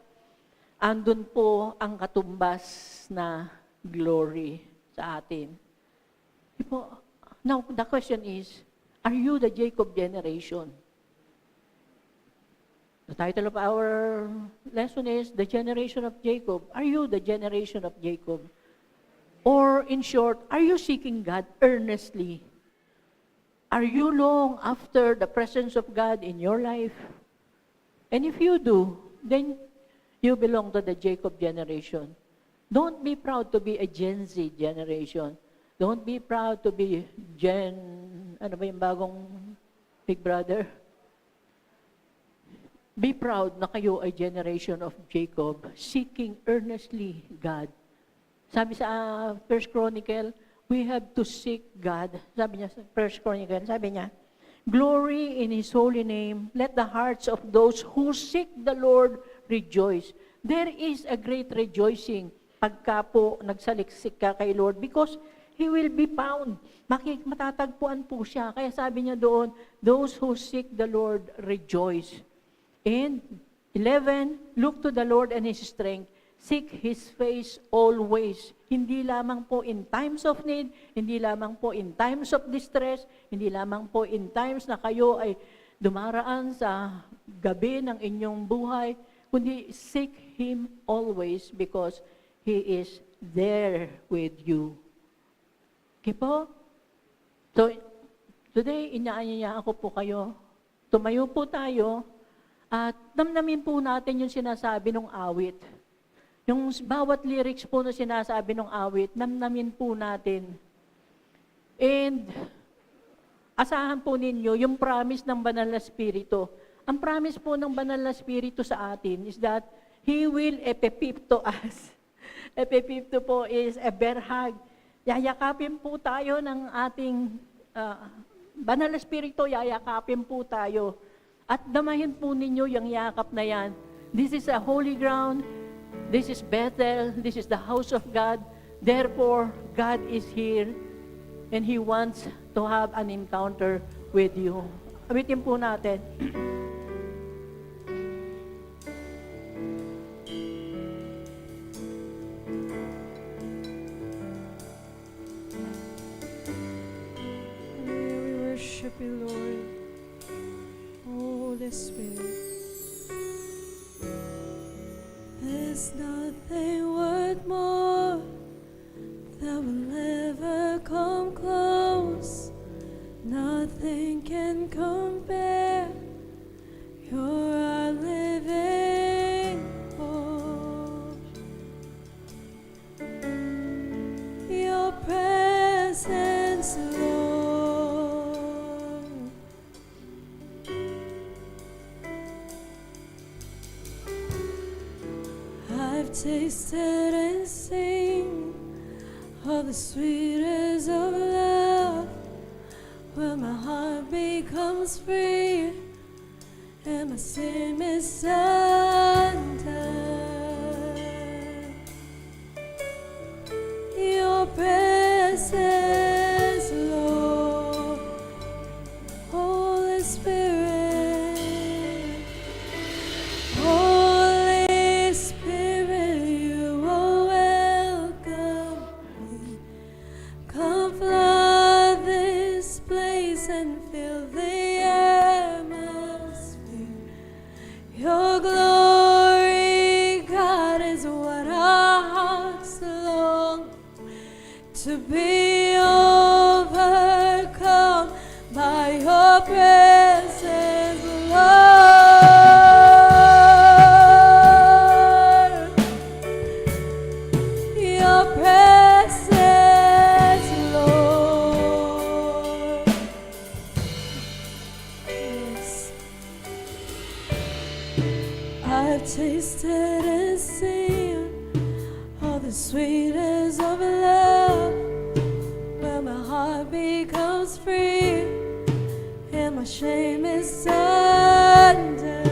Speaker 1: andun po ang katumbas na glory sa atin. Now, the question is, are you the Jacob generation? The title of our lesson is, The Generation of Jacob. Are you the generation of Jacob? Or in short, are you seeking God earnestly? Are you long after the presence of God in your life? And if you do, then you belong to the Jacob generation. Don't be proud to be a Gen Z generation. Don't be proud to be ano ba yung bagong Big Brother? Be proud na kayo ay generation of Jacob, seeking earnestly God. Sabi sa First Chronicle, we have to seek God. Sabi niya sa First Chronicle, sabi niya, glory in His holy name, let the hearts of those who seek the Lord rejoice. There is a great rejoicing pagka po nagsaliksik ka kay Lord because He will be found. Matatagpuan po siya. Kaya sabi niya doon, those who seek the Lord rejoice. And 11, look to the Lord and His strength. Seek His face always. Hindi lamang po in times of need, hindi lamang po in times of distress, hindi lamang po in times na kayo ay dumaraan sa gabi ng inyong buhay, kundi seek Him always because He is there with you. Okay po? So, today, inaanyaya ako po kayo. Tumayo po tayo at damdamin po natin yung sinasabi ng awit. Yung bawat lyrics po na sinasabi ng awit, damdamin po natin. And asahan po ninyo yung promise ng Banal na Espiritu. Ang promise po ng Banal na Espiritu sa atin is that He will epipipto us. Epipipto po is a bear hug. Yayakapin po tayo ng ating Banal na Espiritu, yayakapin po tayo. At damahin po ninyo yung yakap na yan. This is a holy ground. This is Bethel. This is the house of God. Therefore, God is here and He wants to have an encounter with you. Awitin po natin.
Speaker 2: We worship you, Lord. Holy Spirit. There's nothing worth more that will ever come close. Nothing can compare. You're our living hope. I've tasted and seen of the sweetest of love, when my heart becomes free and my sin is undone. Your presence, Lord, Holy Spirit, Holy Spirit, you are welcome. Come flood this place and fill the atmosphere. Your glory, God, is what our hearts long to be overcome by your presence, Lord. Your presence, Lord. Yes. I've tasted and seen all the sweetest of love, when my heart becomes free and my shame is undone.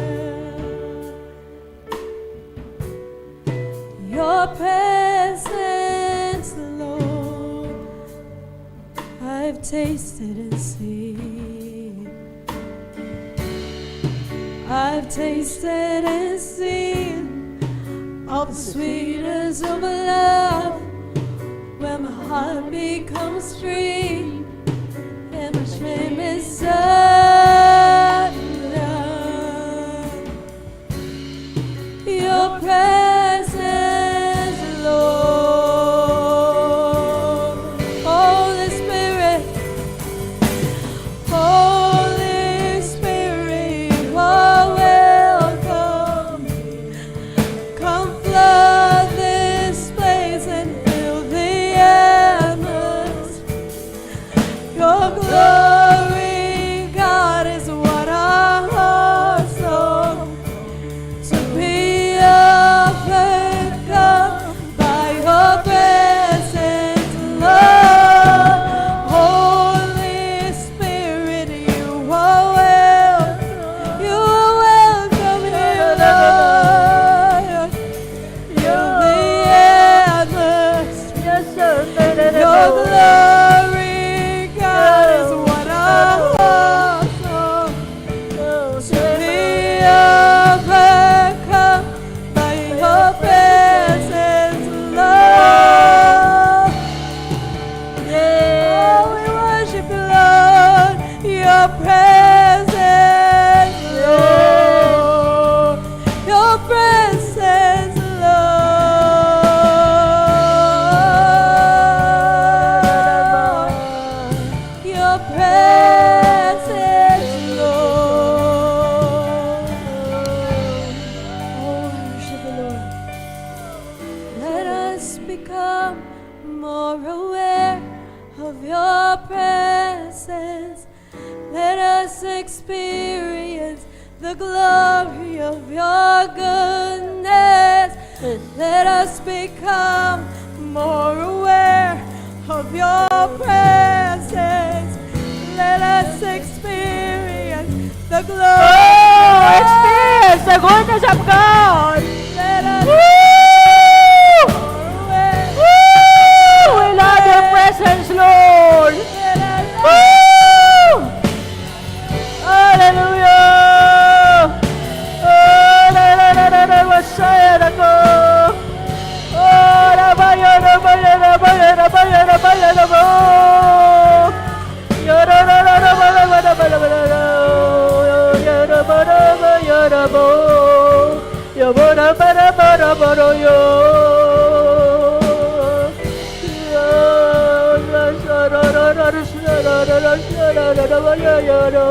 Speaker 2: Your presence, Lord, I've tasted and seen. I've tasted and seen all the sweetest of love, when my heart becomes free and my shame is undone. Your presence, Lord, Holy Spirit, Holy Spirit, you are welcome. Come flood this place and fill the atmosphere. Your glory, God, is what our hearts long to be overcome by your presence, Lord. Holy Spirit, you are welcome. You are welcome here, Lord. You're the atmosphere.
Speaker 1: Yes, sir.
Speaker 2: Your glory, God, is what our hearts long to be overcome by your presence, Lord. Oh, we worship you, Lord. Your presence, Lord. Your presence, Lord. Your presence, Lord. Oh, worship the Lord. Let us become more aware of your presence. Let us experience the glory of your goodness. Let us become more aware of your presence. Let us experience the glory.
Speaker 1: Experience the goodness of God.
Speaker 2: Let us
Speaker 1: Woo! We love your presence, Lord.
Speaker 2: Let us
Speaker 1: Woo! Hallelujah. Oh, la la la la la, Messiah na ko. Oh, la ba ya la ba ya la ba ya la ba ya la ba ya la ba. Ya la la la la ba la ba la ba la ba la. Ya la ba la ba ya la ba. Ya ba la ba la ba la ba la yo. Ya la la la la la la la la la la la ba ya ya la.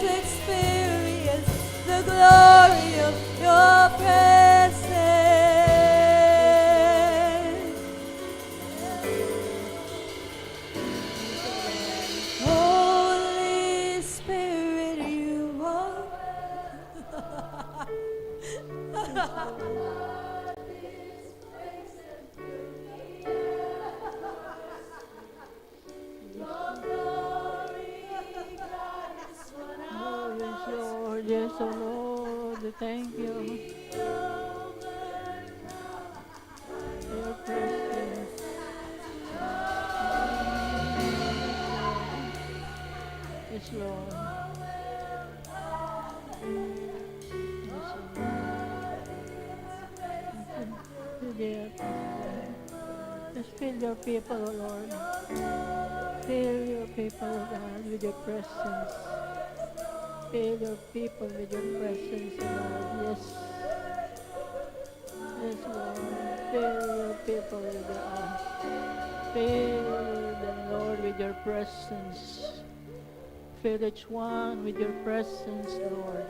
Speaker 2: experience the glory of your presence. Holy Spirit, you are.
Speaker 1: Oh, yes, Lord. Yes, oh Lord. Thank you. Your presence. Yes, Lord. Yes, Lord. Just fill your people, oh Lord. Fill your people, oh God, with your presence. Fill your people with your presence, oh Lord. Yes. Yes, Lord. Fill your people with your Fill them, Lord, with your presence. Fill each one with your presence, Lord.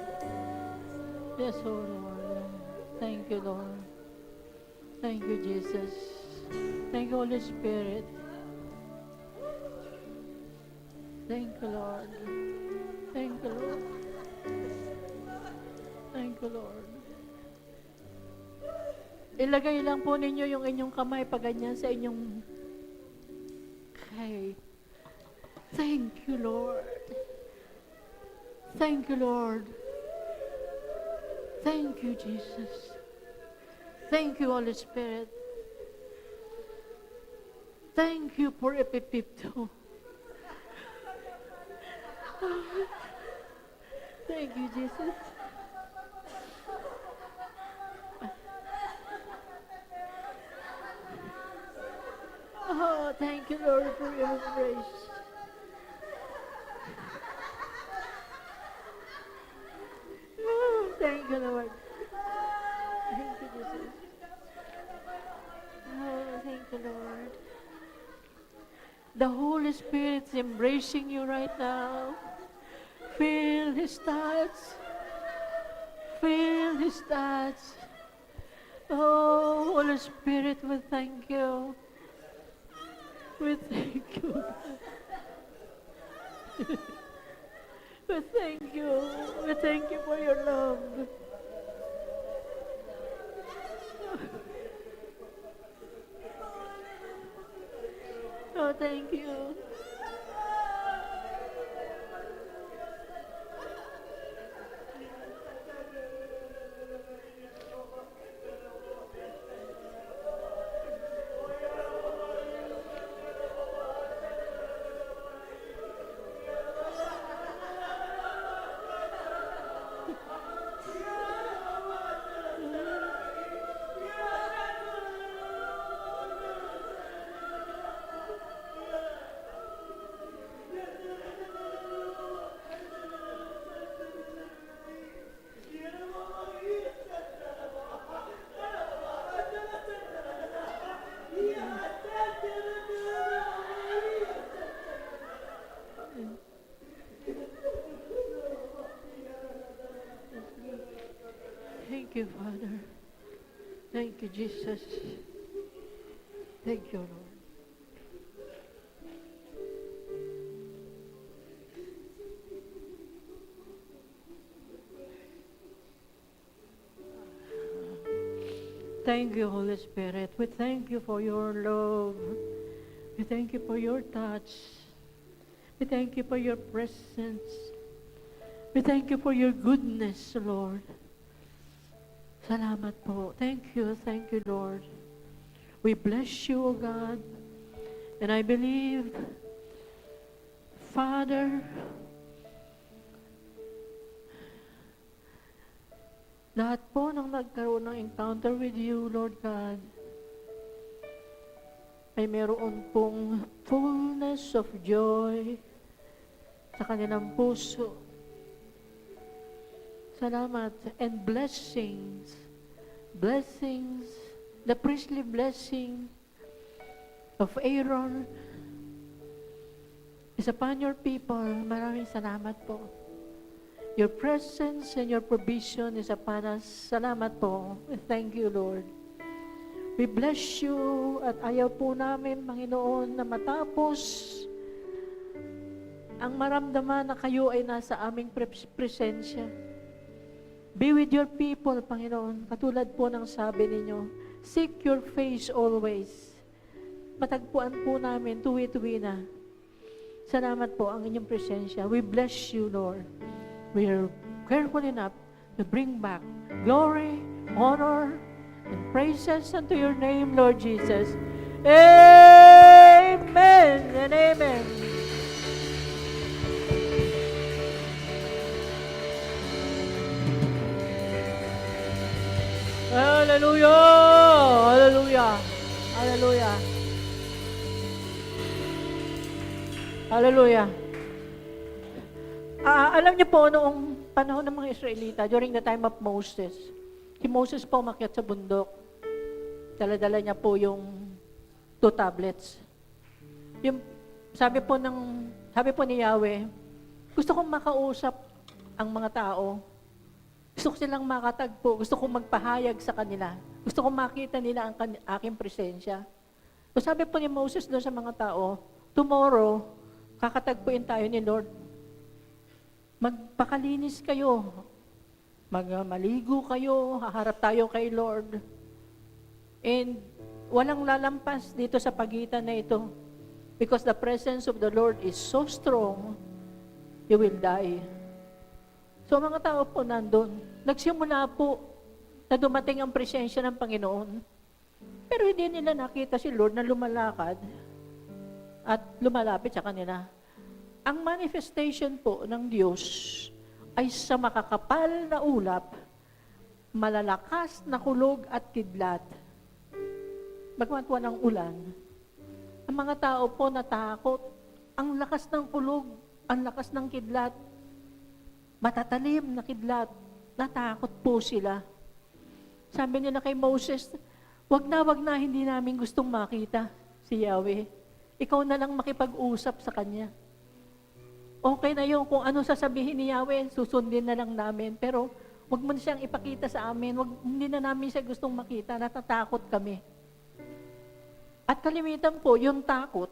Speaker 1: Yes, oh Lord. Thank you, Lord. Thank you, Jesus. Thank you, Holy Spirit. Thank you, Lord. Thank you, Lord. Thank you, Lord. Ilagay lang po ninyo yung inyong kamay pa ganyan sa inyong kay. Thank you, Lord. Thank you, Lord. Thank you, Jesus. Thank you, Holy Spirit. Thank you for Epipipto. Thank you, Jesus. Oh, thank you, Lord, for your grace. Oh, thank you, Lord. Thank you, Jesus. Oh, thank you, Lord. The Holy Spirit is embracing you right now. Feel His touch. Feel His touch. Oh, Holy Spirit, we thank you. We thank you. We thank you. We thank you for your love. Oh, thank you. Thank you, Father. Thank you, Jesus. Thank you, Lord. Thank you, Holy Spirit. We thank you for your love. We thank you for your touch. We thank you for your presence. We thank you for your goodness, Lord. Salamat po. Thank you, Lord. We bless you, O God. And I believe, Father, lahat po ng nagkaroon ng encounter with you, Lord God, ay meron pong fullness of joy sa kanilang puso. Salamat. And blessings, the priestly blessing of Aaron is upon your people. Maraming salamat po.
Speaker 3: Your presence and your provision is upon us. Salamat po. Thank you, Lord. We bless you at ayaw po namin, Panginoon, na matapos ang maramdaman na kayo ay nasa aming presensya. Be with your people, Panginoon. Katulad po ng sabi ninyo, seek your face always. Matagpuan po namin, tuwi-tuwi na. Salamat po ang inyong presensya. We bless you, Lord. We are careful enough to bring back glory, honor, and praises unto your name, Lord Jesus. Amen and amen. Hallelujah! Hallelujah! Hallelujah! Hallelujah! Alam niyo po, noong panahon ng mga Israelita, during the time of Moses, si Moses po umakyat sa bundok. Dala-dala niya po yung 2 tablets. Yung, sabi po ni Yahweh, gusto kong makausap ang mga tao. Gusto ko silang makatagpo. Gusto kong magpahayag sa kanila. Gusto kong makita nila ang aking presensya. So sabi po ni Moses doon sa mga tao, tomorrow, kakatagpuin tayo ni Lord. Magpakalinis kayo. Magmaligo kayo. Haharap tayo kay Lord. And walang lalampas dito sa pagitan na ito. Because the presence of the Lord is so strong, you will die. So mga tao po nandun. Nagsimula po na dumating ang presensya ng Panginoon. Pero hindi nila nakita si Lord na lumalakad at lumalapit sa kanila. Ang manifestation po ng Diyos ay sa makakapal na ulap, malalakas na kulog at kidlat. Magmatuwa ng ulan. Ang mga tao po natakot. Ang lakas ng kulog, ang lakas ng kidlat, matatalim na kidlat, natakot po sila. Sabi nila kay Moses, wag na, hindi namin gustong makita si Yahweh. Ikaw na lang makipag-usap sa Kanya. Okay na yun, kung ano sasabihin ni Yahweh, susundin na lang namin. Pero wag mo na siyang ipakita sa amin, hindi na namin siya gustong makita, natatakot kami. At kalimitan po, yung takot,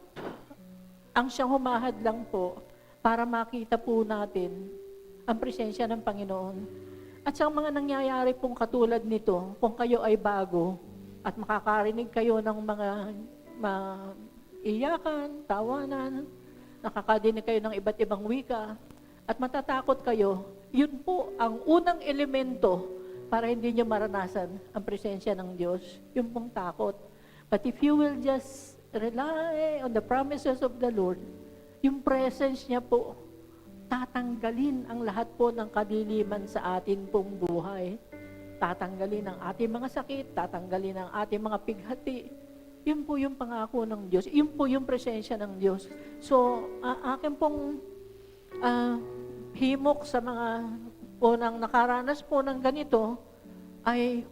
Speaker 3: ang siyang humahad lang po para makita po natin ang presensya ng Panginoon. At sa mga nangyayari pong katulad nito, kung kayo ay bago at makakarinig kayo ng mga iyakan, tawanan, nakakadinig kayo ng iba't ibang wika, at matatakot kayo, yun po ang unang elemento para hindi nyo maranasan ang presensya ng Diyos. Yung pong takot. But if you will just rely on the promises of the Lord, yung presence niya po, tatanggalin ang lahat po ng kadiliman sa atin pong buhay. Tatanggalin ang ating mga sakit, tatanggalin ang ating mga pighati. Yun po yung pangako ng Diyos. Yun po yung presensya ng Diyos. So, akin pong himok sa mga unang nakaranas po ng ganito ay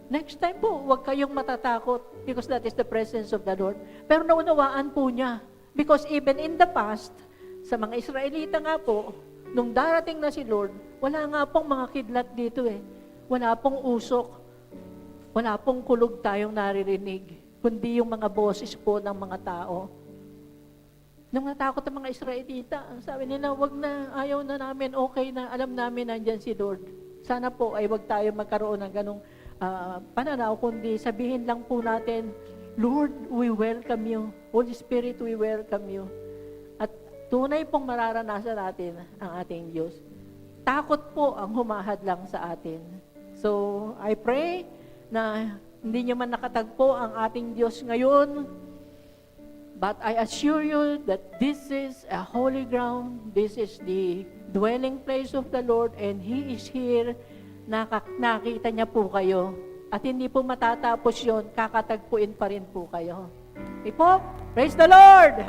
Speaker 3: next time po, huwag kayong matatakot because that is the presence of the Lord. Pero naunawaan po niya because even in the past, sa mga Israelita nga po, nung darating na si Lord, wala nga pong mga kidlat dito eh. Wala pong usok. Wala pong kulog tayong naririnig. Kundi yung mga boses po ng mga tao. Nung natakot ang mga Israelita, sabi nila, wag na, ayaw na namin, okay na, alam namin nandyan si Lord. Sana po ay wag tayo magkaroon ng ganong pananaw, kundi sabihin lang po natin, Lord, we welcome you. Holy Spirit, we welcome you. At tunay pong mararanasan natin ang ating Diyos. Takot po ang humahad lang sa atin. So, I pray na hindi nyo man nakatagpo ang ating Diyos ngayon, but I assure you that this is a holy ground, this is the dwelling place of the Lord, and He is here. Nakita niya po kayo. At hindi po matatapos yon, kakatagpuin pa rin po kayo. Okay po? Praise the Lord!